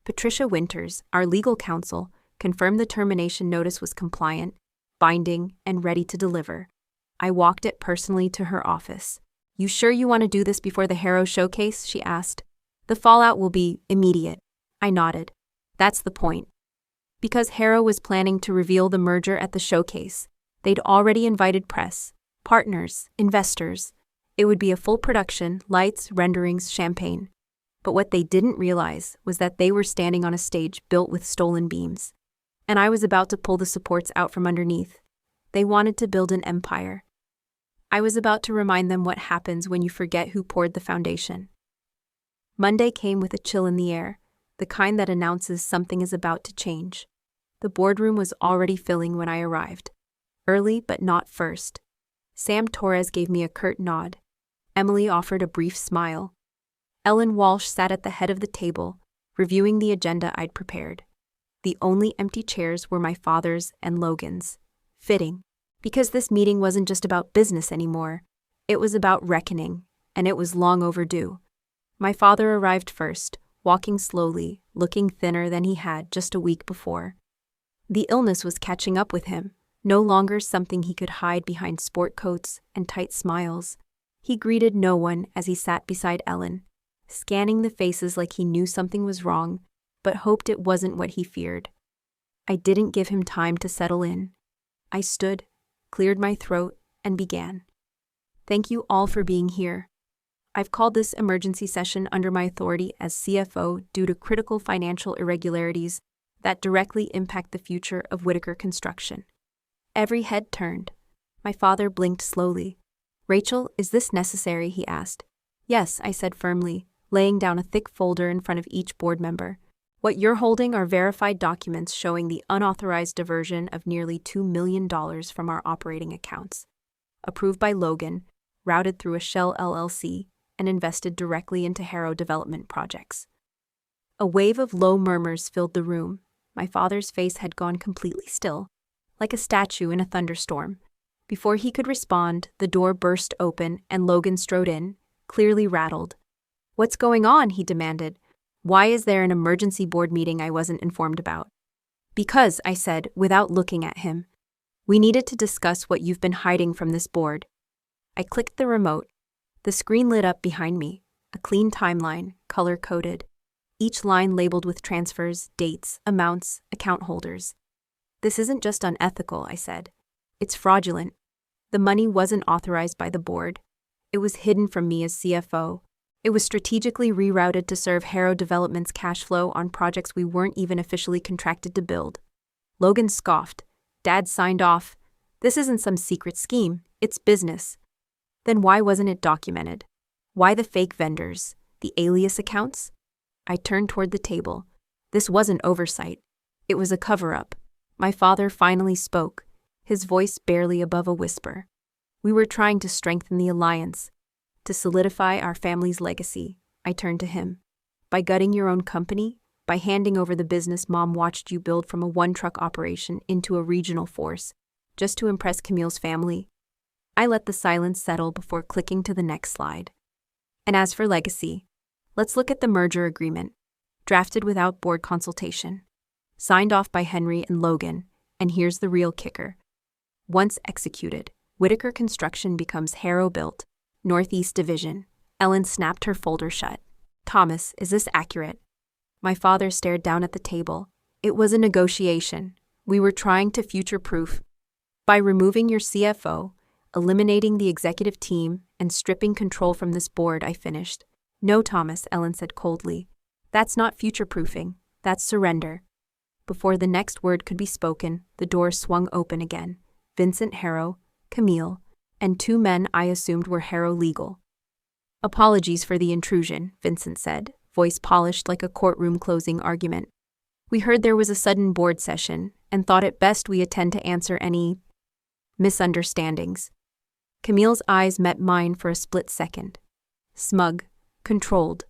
Patricia Winters, our legal counsel, confirmed the termination notice was compliant, binding, and ready to deliver. I walked it personally to her office. "You sure you want to do this before the Harrow showcase?" she asked. "The fallout will be immediate." I nodded. "That's the point." Because Harrow was planning to reveal the merger at the showcase, they'd already invited press, partners, investors. It would be a full production, lights, renderings, champagne. But what they didn't realize was that they were standing on a stage built with stolen beams. And I was about to pull the supports out from underneath. They wanted to build an empire. I was about to remind them what happens when you forget who poured the foundation. Monday came with a chill in the air, the kind that announces something is about to change. The boardroom was already filling when I arrived. Early but not first. Sam Torres gave me a curt nod. Emily offered a brief smile. Ellen Walsh sat at the head of the table, reviewing the agenda I'd prepared. The only empty chairs were my father's and Logan's. Fitting, because this meeting wasn't just about business anymore. It was about reckoning, and it was long overdue. My father arrived first, walking slowly, looking thinner than he had just a week before. The illness was catching up with him, no longer something he could hide behind sport coats and tight smiles. He greeted no one as he sat beside Ellen, scanning the faces like he knew something was wrong, but hoped it wasn't what he feared. I didn't give him time to settle in. I stood, cleared my throat, and began. Thank you all for being here. I've called this emergency session under my authority as CFO due to critical financial irregularities that directly impact the future of Whitaker Construction. Every head turned. My father blinked slowly. Rachel, is this necessary? He asked. Yes, I said firmly, laying down a thick folder in front of each board member. What you're holding are verified documents showing the unauthorized diversion of nearly $2 million from our operating accounts. Approved by Logan, routed through a shell LLC, and invested directly into Harrow development projects. A wave of low murmurs filled the room. My father's face had gone completely still, like a statue in a thunderstorm. Before he could respond, the door burst open and Logan strode in, clearly rattled. What's going on? He demanded. Why is there an emergency board meeting I wasn't informed about? Because, I said, without looking at him. We needed to discuss what you've been hiding from this board. I clicked the remote. The screen lit up behind me, a clean timeline, color-coded. Each line labeled with transfers, dates, amounts, account holders. This isn't just unethical, I said. It's fraudulent. The money wasn't authorized by the board. It was hidden from me as CFO. It was strategically rerouted to serve Harrow Development's cash flow on projects we weren't even officially contracted to build. Logan scoffed. Dad signed off. This isn't some secret scheme. It's business. Then why wasn't it documented? Why the fake vendors? The alias accounts? I turned toward the table. This wasn't oversight. It was a cover-up. My father finally spoke, his voice barely above a whisper. We were trying to strengthen the alliance, to solidify our family's legacy. I turned to him. By gutting your own company, by handing over the business Mom watched you build from a one-truck operation into a regional force, just to impress Camille's family. I let the silence settle before clicking to the next slide. And as for legacy, let's look at the merger agreement, drafted without board consultation, signed off by Henry and Logan, and here's the real kicker. Once executed, Whitaker Construction becomes Harrow Built, Northeast Division. Ellen snapped her folder shut. Thomas, is this accurate? My father stared down at the table. It was a negotiation. We were trying to future-proof. By removing your CFO, eliminating the executive team, and stripping control from this board, I finished. No, Thomas, Ellen said coldly. That's not future-proofing. That's surrender. Before the next word could be spoken, the door swung open again. Vincent Harrow, Camille, and two men I assumed were Harrow legal. Apologies for the intrusion, Vincent said, voice polished like a courtroom closing argument. We heard there was a sudden board session and thought it best we attend to answer any misunderstandings. Camille's eyes met mine for a split second. Smug, controlled.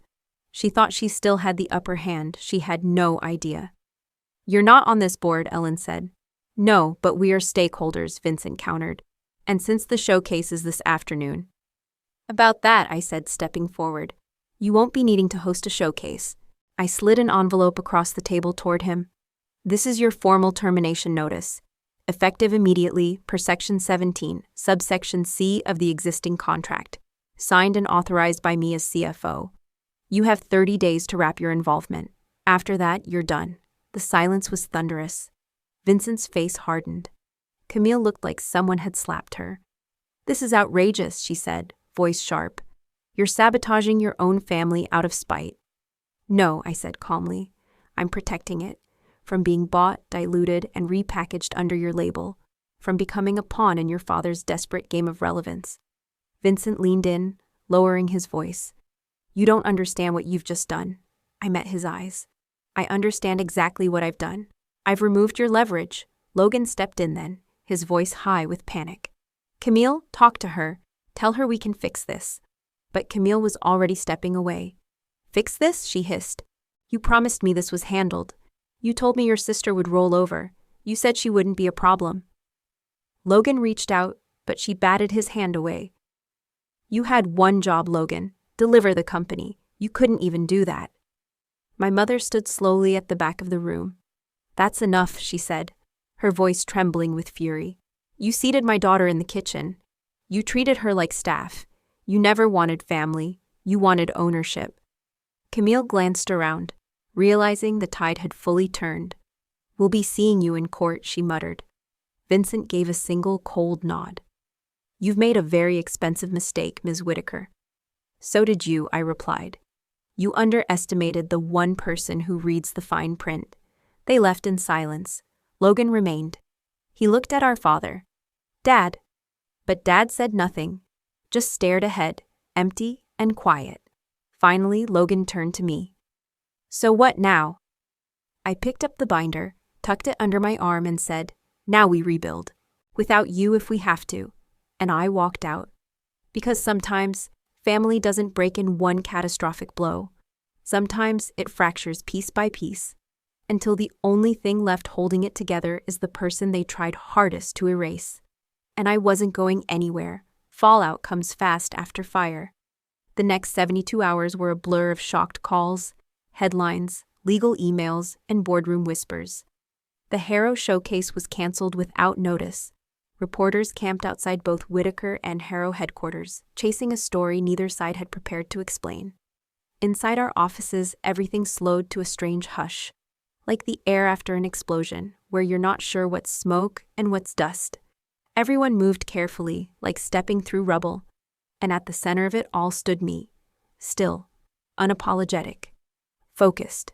She thought she still had the upper hand. She had no idea. You're not on this board, Ellen said. No, but we are stakeholders, Vincent countered. And since the showcase is this afternoon. About that, I said, stepping forward. You won't be needing to host a showcase. I slid an envelope across the table toward him. This is your formal termination notice. Effective immediately, per Section 17, subsection C of the existing contract. Signed and authorized by me as CFO. You have 30 days to wrap your involvement. After that, you're done. The silence was thunderous. Vincent's face hardened. Camille looked like someone had slapped her. This is outrageous, she said, voice sharp. You're sabotaging your own family out of spite. No, I said calmly. I'm protecting it. From being bought, diluted, and repackaged under your label. From becoming a pawn in your father's desperate game of relevance. Vincent leaned in, lowering his voice. You don't understand what you've just done. I met his eyes. I understand exactly what I've done. I've removed your leverage. Logan stepped in then, his voice high with panic. Camille, talk to her. Tell her we can fix this. But Camille was already stepping away. Fix this? She hissed. You promised me this was handled. You told me your sister would roll over. You said she wouldn't be a problem. Logan reached out, but she batted his hand away. You had one job, Logan. Deliver the company. You couldn't even do that. My mother stood slowly at the back of the room. That's enough, she said, her voice trembling with fury. You seated my daughter in the kitchen. You treated her like staff. You never wanted family. You wanted ownership. Camille glanced around. realizing the tide had fully turned. "We'll be seeing you in court," she muttered. Vincent gave a single cold nod. "You've made a very expensive mistake, Ms. Whitaker." "So did you," I replied. "You underestimated the one person who reads the fine print." They left in silence. Logan remained. He looked at our father. "Dad." But Dad said nothing, just stared ahead, empty and quiet. Finally, Logan turned to me. "So what now?" I picked up the binder, tucked it under my arm, and said, "Now we rebuild. Without you if we have to." And I walked out. Because sometimes, family doesn't break in one catastrophic blow. Sometimes it fractures piece by piece, until the only thing left holding it together is the person they tried hardest to erase. And I wasn't going anywhere. Fallout comes fast after fire. The next 72 hours were a blur of shocked calls, headlines, legal emails, and boardroom whispers. The Harrow showcase was canceled without notice. Reporters camped outside both Whitaker and Harrow headquarters, chasing a story neither side had prepared to explain. Inside our offices, everything slowed to a strange hush, like the air after an explosion, where you're not sure what's smoke and what's dust. Everyone moved carefully, like stepping through rubble, and at the center of it all stood me, still, unapologetic, focused.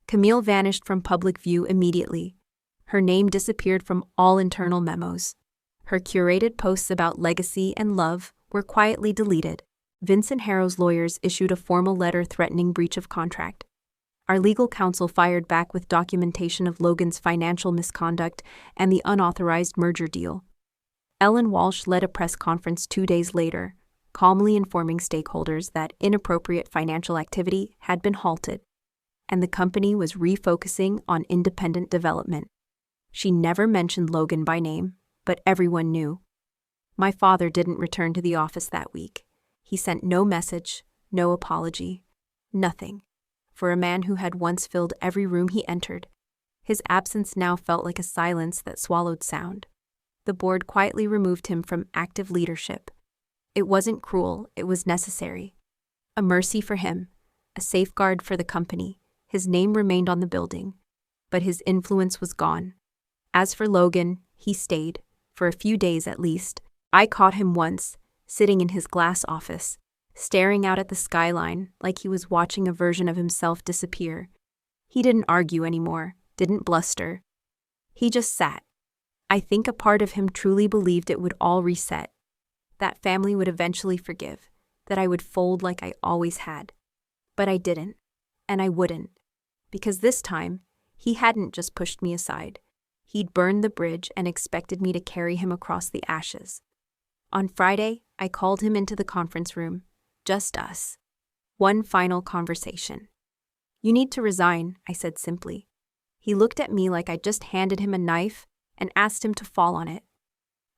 Camille vanished from public view immediately. Her name disappeared from all internal memos. Her curated posts about legacy and love were quietly deleted. Vincent Harrow's lawyers issued a formal letter threatening breach of contract. Our legal counsel fired back with documentation of Logan's financial misconduct and the unauthorized merger deal. Ellen Walsh led a press conference 2 days later, calmly informing stakeholders that inappropriate financial activity had been halted, and the company was refocusing on independent development. She never mentioned Logan by name, but everyone knew. My father didn't return to the office that week. He sent no message, no apology, nothing. For a man who had once filled every room he entered, his absence now felt like a silence that swallowed sound. The board quietly removed him from active leadership. It wasn't cruel, it was necessary. A mercy for him, a safeguard for the company. His name remained on the building, but his influence was gone. As for Logan, he stayed, for a few days at least. I caught him once, sitting in his glass office, staring out at the skyline like he was watching a version of himself disappear. He didn't argue anymore, didn't bluster. He just sat. I think a part of him truly believed it would all reset, that family would eventually forgive, that I would fold like I always had. But I didn't, and I wouldn't, because this time, he hadn't just pushed me aside. He'd burned the bridge and expected me to carry him across the ashes. On Friday, I called him into the conference room. Just us. One final conversation. "You need to resign," I said simply. He looked at me like I just handed him a knife and asked him to fall on it.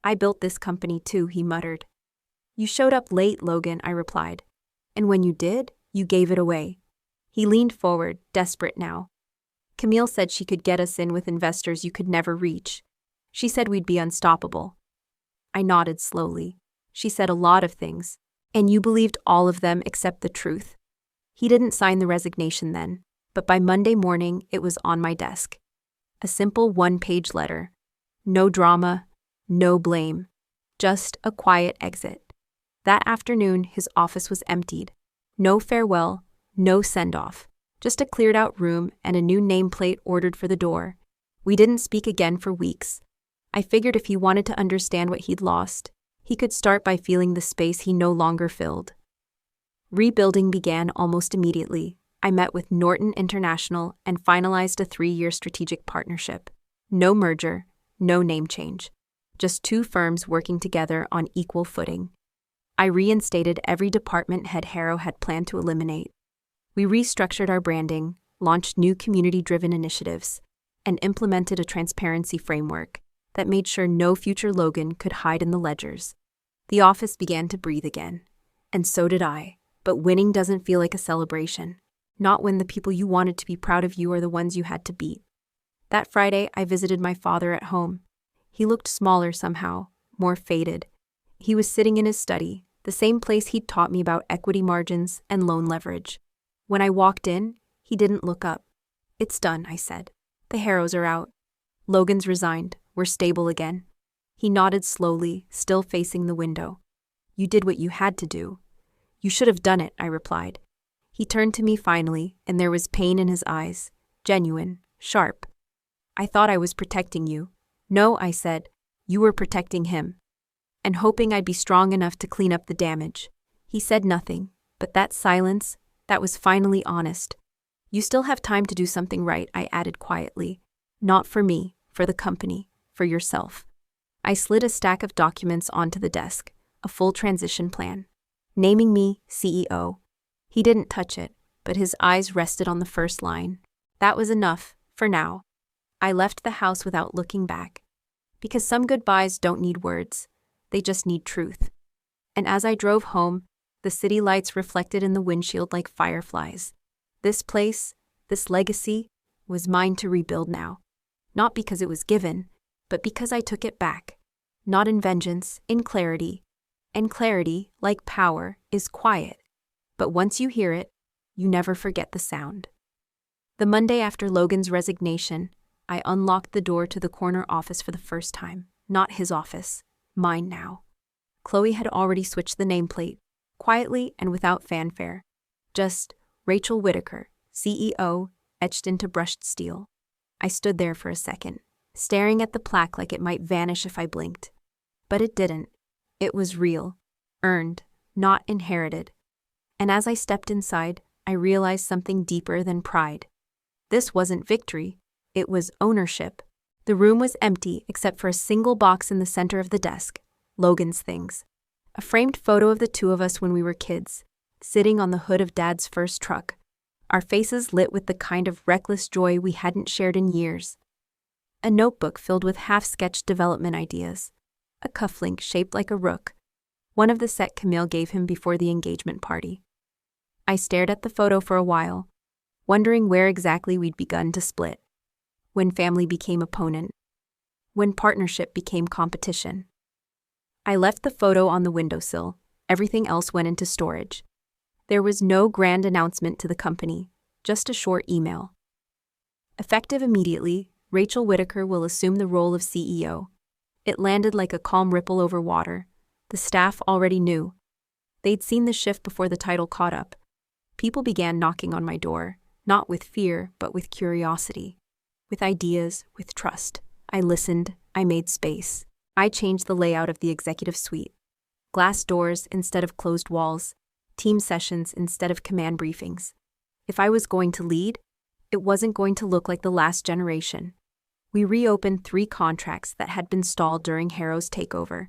"I built this company too," he muttered. "You showed up late, Logan," I replied. "And when you did, you gave it away." He leaned forward, desperate now. "Camille said she could get us in with investors you could never reach. She said we'd be unstoppable." I nodded slowly. "She said a lot of things, and you believed all of them except the truth." He didn't sign the resignation then, but by Monday morning it was on my desk. A simple one-page letter. No drama, no blame, just a quiet exit. That afternoon, his office was emptied. No farewell, no send-off, just a cleared-out room and a new nameplate ordered for the door. We didn't speak again for weeks. I figured if he wanted to understand what he'd lost, he could start by feeling the space he no longer filled. Rebuilding began almost immediately. I met with Norton International and finalized a 3-year strategic partnership. No merger, no name change. Just 2 firms working together on equal footing. I reinstated every department head Harrow had planned to eliminate. We restructured our branding, launched new community-driven initiatives, and implemented a transparency framework that made sure no future Logan could hide in the ledgers. The office began to breathe again, and so did I. But winning doesn't feel like a celebration. Not when the people you wanted to be proud of you are the ones you had to beat. That Friday, I visited my father at home. He looked smaller somehow, more faded. He was sitting in his study, the same place he'd taught me about equity margins and loan leverage. When I walked in, he didn't look up. It's done, I said. The Harrows are out. Logan's resigned. We're stable again. He nodded slowly, still facing the window. You did what you had to do. You should have done it, I replied. He turned to me finally, and there was pain in his eyes. Genuine, sharp. I thought I was protecting you. No, I said. You were protecting him. And hoping I'd be strong enough to clean up the damage. He said nothing, but that silence, that was finally honest. You still have time to do something right, I added quietly. Not for me, for the company, for yourself. I slid a stack of documents onto the desk, a full transition plan. Naming me CEO. He didn't touch it, but his eyes rested on the first line. That was enough, for now. I left the house without looking back. Because some goodbyes don't need words, they just need truth. And as I drove home, the city lights reflected in the windshield like fireflies. This place, this legacy, was mine to rebuild now. Not because it was given, but because I took it back. Not in vengeance, in clarity. And clarity, like power, is quiet. But once you hear it, you never forget the sound. The Monday after Logan's resignation, I unlocked the door to the corner office for the first time. Not his office, mine now. Chloe had already switched the nameplate, quietly and without fanfare. Just Rachel Whitaker, CEO, etched into brushed steel. I stood there for a second, staring at the plaque like it might vanish if I blinked. But it didn't. It was real, earned, not inherited. And as I stepped inside, I realized something deeper than pride. This wasn't victory, it was ownership. The room was empty except for a single box in the center of the desk, Logan's things. A framed photo of the two of us when we were kids, sitting on the hood of Dad's first truck, our faces lit with the kind of reckless joy we hadn't shared in years. A notebook filled with half-sketched development ideas. A cufflink shaped like a rook, one of the set Camille gave him before the engagement party. I stared at the photo for a while, wondering where exactly we'd begun to split. When family became opponent. When partnership became competition. I left the photo on the windowsill. Everything else went into storage. There was no grand announcement to the company, just a short email. Effective immediately, Rachel Whitaker will assume the role of CEO. It landed like a calm ripple over water. The staff already knew. They'd seen the shift before the title caught up. People began knocking on my door, not with fear, but with curiosity. With ideas, with trust. I listened, I made space. I changed the layout of the executive suite. Glass doors instead of closed walls. Team sessions instead of command briefings. If I was going to lead, it wasn't going to look like the last generation. We reopened 3 contracts that had been stalled during Harrow's takeover.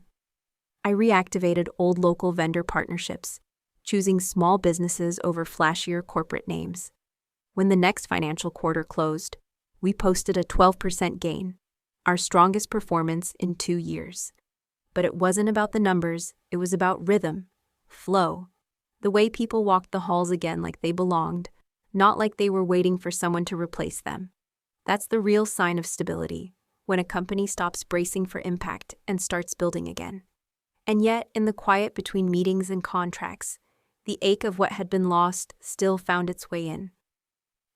I reactivated old local vendor partnerships, choosing small businesses over flashier corporate names. When the next financial quarter closed, we posted a 12% gain, our strongest performance in 2 years. But it wasn't about the numbers, it was about rhythm, flow, the way people walked the halls again like they belonged, not like they were waiting for someone to replace them. That's the real sign of stability, when a company stops bracing for impact and starts building again. And yet, in the quiet between meetings and contracts, the ache of what had been lost still found its way in.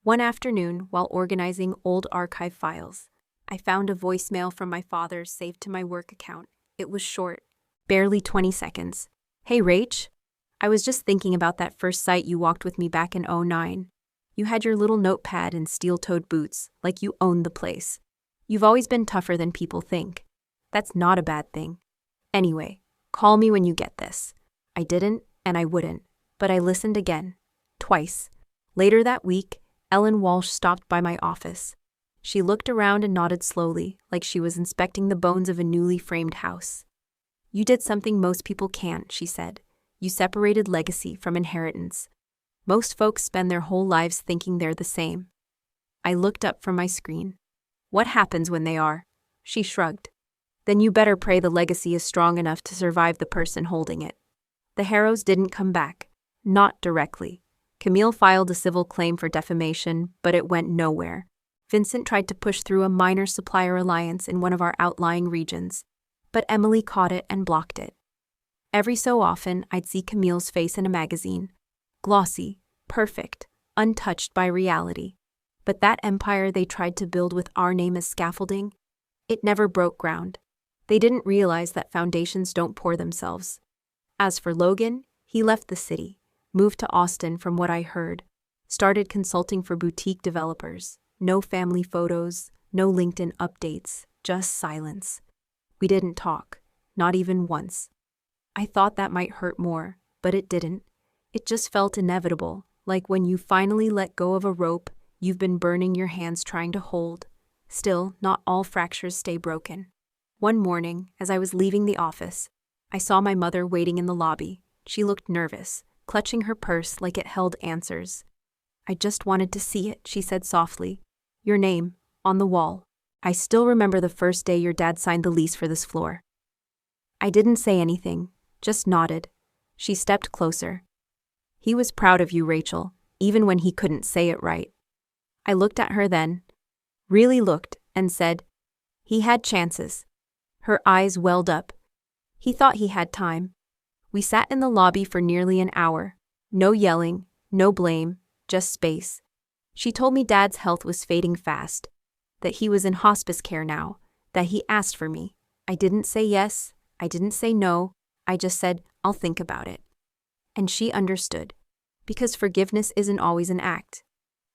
One afternoon, while organizing old archive files, I found a voicemail from my father saved to my work account. It was short, barely 20 seconds. Hey, Rach. I was just thinking about that first site you walked with me back in '09. You had your little notepad and steel-toed boots, like you owned the place. You've always been tougher than people think. That's not a bad thing. Anyway, call me when you get this. I didn't, and I wouldn't, but I listened again. Twice. Later that week, Ellen Walsh stopped by my office. She looked around and nodded slowly, like she was inspecting the bones of a newly framed house. You did something most people can't, she said. You separated legacy from inheritance. Most folks spend their whole lives thinking they're the same. I looked up from my screen. What happens when they are? She shrugged. Then you better pray the legacy is strong enough to survive the person holding it. The Harrows didn't come back. Not directly. Camille filed a civil claim for defamation, but it went nowhere. Vincent tried to push through a minor supplier alliance in one of our outlying regions, but Emily caught it and blocked it. Every so often, I'd see Camille's face in a magazine. Glossy, perfect, untouched by reality. But that empire they tried to build with our name as scaffolding, it never broke ground. They didn't realize that foundations don't pour themselves. As for Logan, he left the city, moved to Austin from what I heard, started consulting for boutique developers. No family photos, no LinkedIn updates, just silence. We didn't talk, not even once. I thought that might hurt more, but it didn't. It just felt inevitable, like when you finally let go of a rope you've been burning your hands trying to hold. Still, not all fractures stay broken. One morning, as I was leaving the office, I saw my mother waiting in the lobby. She looked nervous, clutching her purse like it held answers. "I just wanted to see it," she said softly. "Your name, on the wall. I still remember the first day your dad signed the lease for this floor." I didn't say anything, just nodded. She stepped closer. "He was proud of you, Rachel, even when he couldn't say it right." I looked at her then, really looked, and said, "He had chances." Her eyes welled up. He thought he had time. We sat in the lobby for nearly an hour. No yelling, no blame, just space. She told me Dad's health was fading fast, that he was in hospice care now, that he asked for me. I didn't say yes, I didn't say no, I just said, "I'll think about it." And she understood, because forgiveness isn't always an act.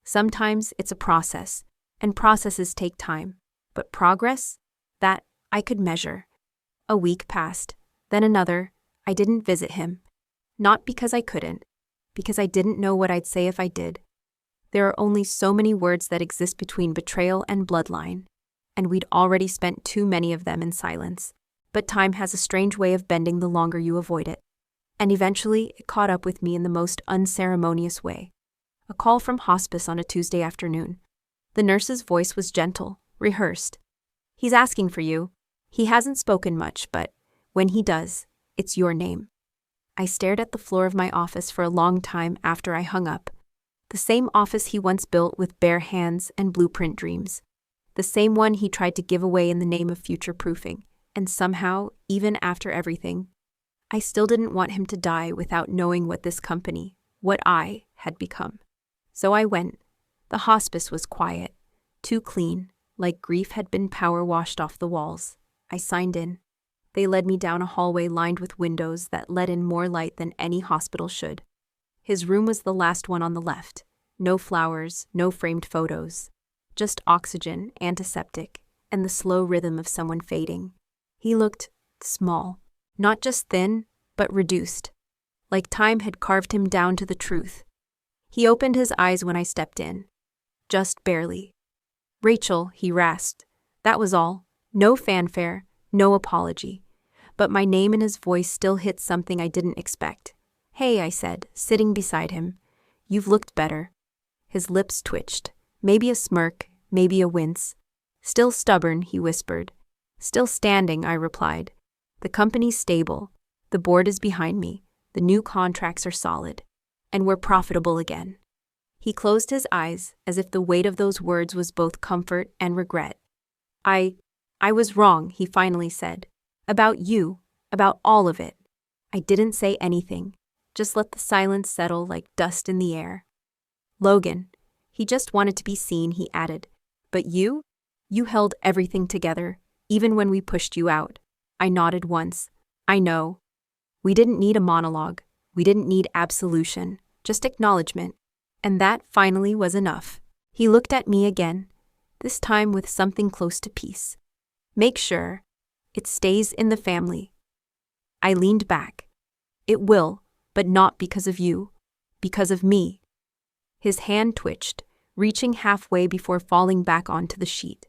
Sometimes it's a process, and processes take time. But progress? That I could measure. A week passed, then another. I didn't visit him. Not because I couldn't, because I didn't know what I'd say if I did. There are only so many words that exist between betrayal and bloodline, and we'd already spent too many of them in silence. But time has a strange way of bending the longer you avoid it. And eventually, it caught up with me in the most unceremonious way. A call from hospice on a Tuesday afternoon. The nurse's voice was gentle, rehearsed. "He's asking for you. He hasn't spoken much, but when he does, it's your name." I stared at the floor of my office for a long time after I hung up. The same office he once built with bare hands and blueprint dreams. The same one he tried to give away in the name of future-proofing. And somehow, even after everything, I still didn't want him to die without knowing what this company, what I, had become. So I went. The hospice was quiet, too clean, like grief had been power washed off the walls. I signed in. They led me down a hallway lined with windows that let in more light than any hospital should. His room was the last one on the left. No flowers, no framed photos. Just oxygen, antiseptic, and the slow rhythm of someone fading. He looked small. Not just thin, but reduced. Like time had carved him down to the truth. He opened his eyes when I stepped in. Just barely. "Rachel," he rasped. That was all. No fanfare, no apology. But my name and his voice still hit something I didn't expect. "Hey," I said, sitting beside him. "You've looked better." His lips twitched. Maybe a smirk, maybe a wince. "Still stubborn," he whispered. "Still standing," I replied. "The company's stable. The board is behind me. The new contracts are solid. And we're profitable again." He closed his eyes, as if the weight of those words was both comfort and regret. I was wrong," he finally said. "About you, about all of it." I didn't say anything, just let the silence settle like dust in the air. "Logan, he just wanted to be seen," he added. "But you held everything together, even when we pushed you out." I nodded once. "I know." We didn't need a monologue. We didn't need absolution, just acknowledgement. And that finally was enough. He looked at me again, this time with something close to peace. "Make sure it stays in the family." I leaned back. "It will, but not because of you, because of me." His hand twitched, reaching halfway before falling back onto the sheet.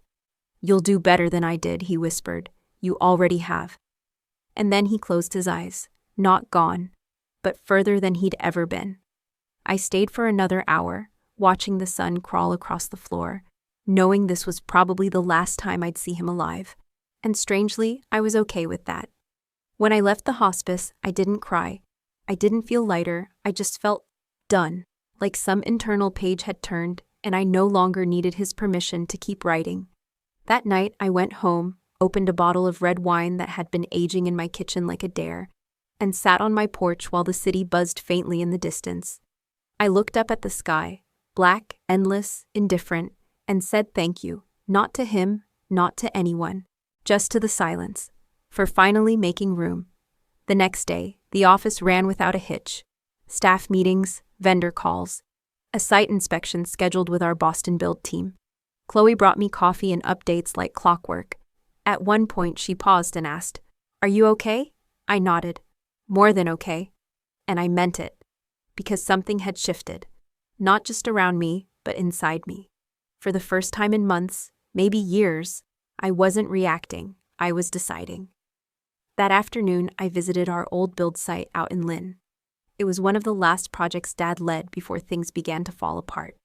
"You'll do better than I did," he whispered. "You already have." And then he closed his eyes, not gone, but further than he'd ever been. I stayed for another hour, watching the sun crawl across the floor, knowing this was probably the last time I'd see him alive. And strangely, I was okay with that. When I left the hospice, I didn't cry. I didn't feel lighter, I just felt done, like some internal page had turned, and I no longer needed his permission to keep writing. That night, I went home, opened a bottle of red wine that had been aging in my kitchen like a dare, and sat on my porch while the city buzzed faintly in the distance. I looked up at the sky, Black, endless, indifferent, and said thank you, not to him, not to anyone, just to the silence, for finally making room. The next day, the office ran without a hitch. Staff meetings, vendor calls, a site inspection scheduled with our Boston build team. Chloe brought me coffee and updates like clockwork. At one point, she paused and asked, "Are you okay?" I nodded. More than okay. And I meant it. Because something had shifted. Not just around me, but inside me. For the first time in months, maybe years, I wasn't reacting, I was deciding. That afternoon, I visited our old build site out in Lynn. It was one of the last projects Dad led before things began to fall apart.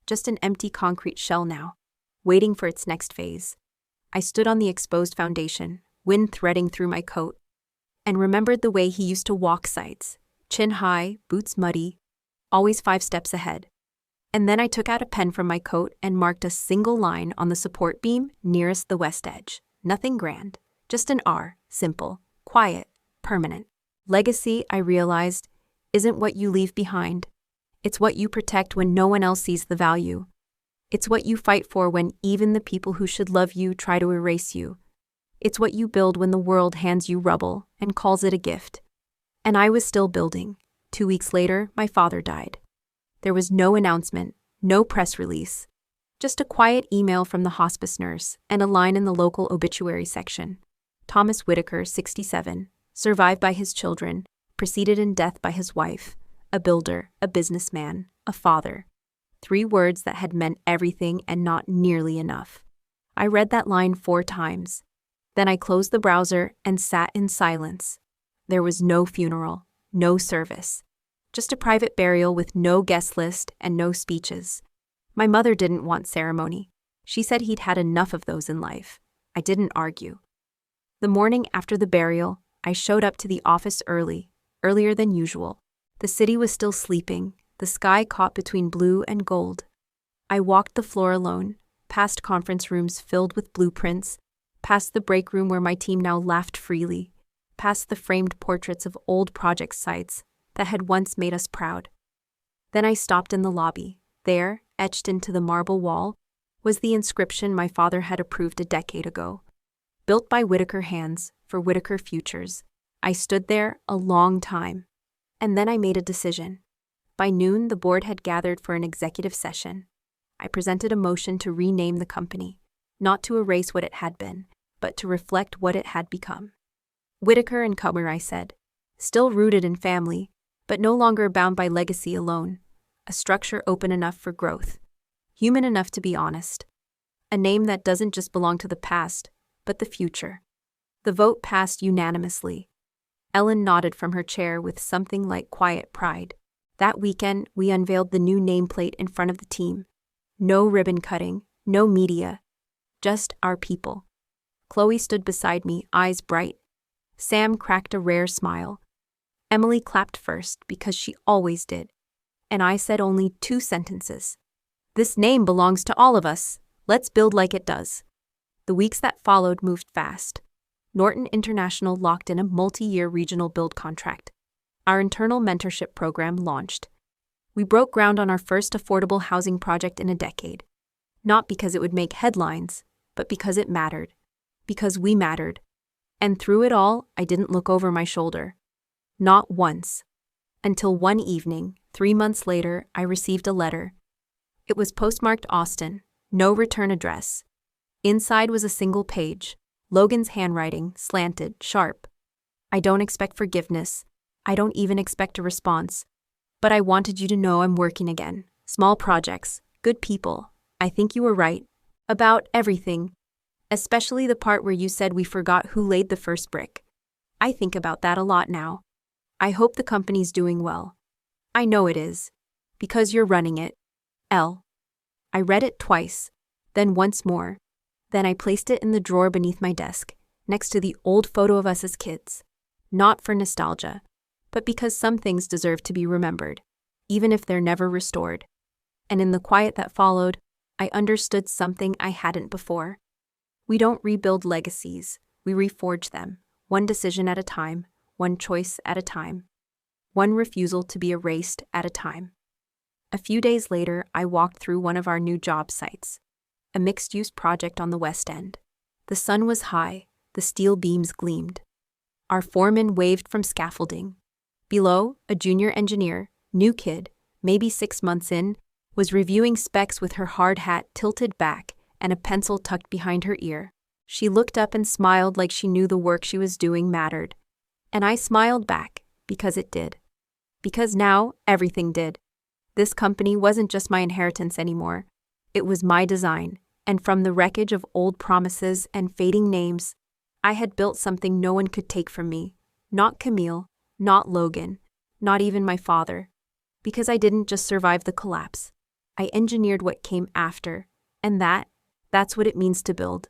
Just an empty concrete shell now, waiting for its next phase. I stood on the exposed foundation, wind threading through my coat, and remembered the way he used to walk sites, chin high, boots muddy, always 5 steps ahead. And then I took out a pen from my coat and marked a single line on the support beam nearest the west edge. Nothing grand, just an R, simple, quiet, permanent. Legacy, I realized, isn't what you leave behind. It's what you protect when no one else sees the value. It's what you fight for when even the people who should love you try to erase you. It's what you build when the world hands you rubble and calls it a gift. And I was still building. 2 weeks later, my father died. There was no announcement, no press release, just a quiet email from the hospice nurse and a line in the local obituary section. Thomas Whitaker, 67, survived by his children, preceded in death by his wife, a builder, a businessman, a father. 3 words that had meant everything and not nearly enough. I read that line 4 times. Then I closed the browser and sat in silence. There was no funeral, no service. Just a private burial with no guest list and no speeches. My mother didn't want ceremony. She said he'd had enough of those in life. I didn't argue. The morning after the burial, I showed up to the office earlier than usual. The city was still sleeping, the sky caught between blue and gold. I walked the floor alone, past conference rooms filled with blueprints, past the break room where my team now laughed freely, past the framed portraits of old project sites that had once made us proud. Then I stopped in the lobby. There, etched into the marble wall, was the inscription my father had approved a decade ago. Built by Whitaker hands, for Whitaker futures. I stood there a long time. And then I made a decision. By noon, the board had gathered for an executive session. I presented a motion to rename the company, not to erase what it had been, but to reflect what it had become. Whitaker and Cummer, I said, still rooted in family, but no longer bound by legacy alone, a structure open enough for growth, human enough to be honest, a name that doesn't just belong to the past, but the future. The vote passed unanimously. Ellen nodded from her chair with something like quiet pride. That weekend, we unveiled the new nameplate in front of the team. No ribbon cutting, no media, just our people. Chloe stood beside me, eyes bright. Sam cracked a rare smile. Emily clapped first because she always did. And I said only 2 sentences. "This name belongs to all of us. Let's build like it does." The weeks that followed moved fast. Norton International locked in a multi-year regional build contract. Our internal mentorship program launched. We broke ground on our first affordable housing project in a decade. Not because it would make headlines, but because it mattered. Because we mattered. And through it all, I didn't look over my shoulder. Not once. Until one evening, 3 months later, I received a letter. It was postmarked Austin, no return address. Inside was a single page, Logan's handwriting, slanted, sharp. "I don't expect forgiveness. I don't even expect a response. But I wanted you to know I'm working again. Small projects, good people. I think you were right. About everything. Especially the part where you said we forgot who laid the first brick. I think about that a lot now. I hope the company's doing well. I know it is. Because you're running it. L." I read it twice, then once more. Then I placed it in the drawer beneath my desk, next to the old photo of us as kids. Not for nostalgia, but because some things deserve to be remembered, even if they're never restored. And in the quiet that followed, I understood something I hadn't before. We don't rebuild legacies, we reforge them, one decision at a time, one choice at a time, one refusal to be erased at a time. A few days later, I walked through one of our new job sites, a mixed-use project on the West End. The sun was high, the steel beams gleamed. Our foreman waved from scaffolding. Below, a junior engineer, new kid, maybe 6 months in, was reviewing specs with her hard hat tilted back and a pencil tucked behind her ear. She looked up and smiled like she knew the work she was doing mattered. And I smiled back, because it did. Because now, everything did. This company wasn't just my inheritance anymore. It was my design, and from the wreckage of old promises and fading names, I had built something no one could take from me. Not Camille, not Logan, not even my father. Because I didn't just survive the collapse. I engineered what came after, and that's what it means to build.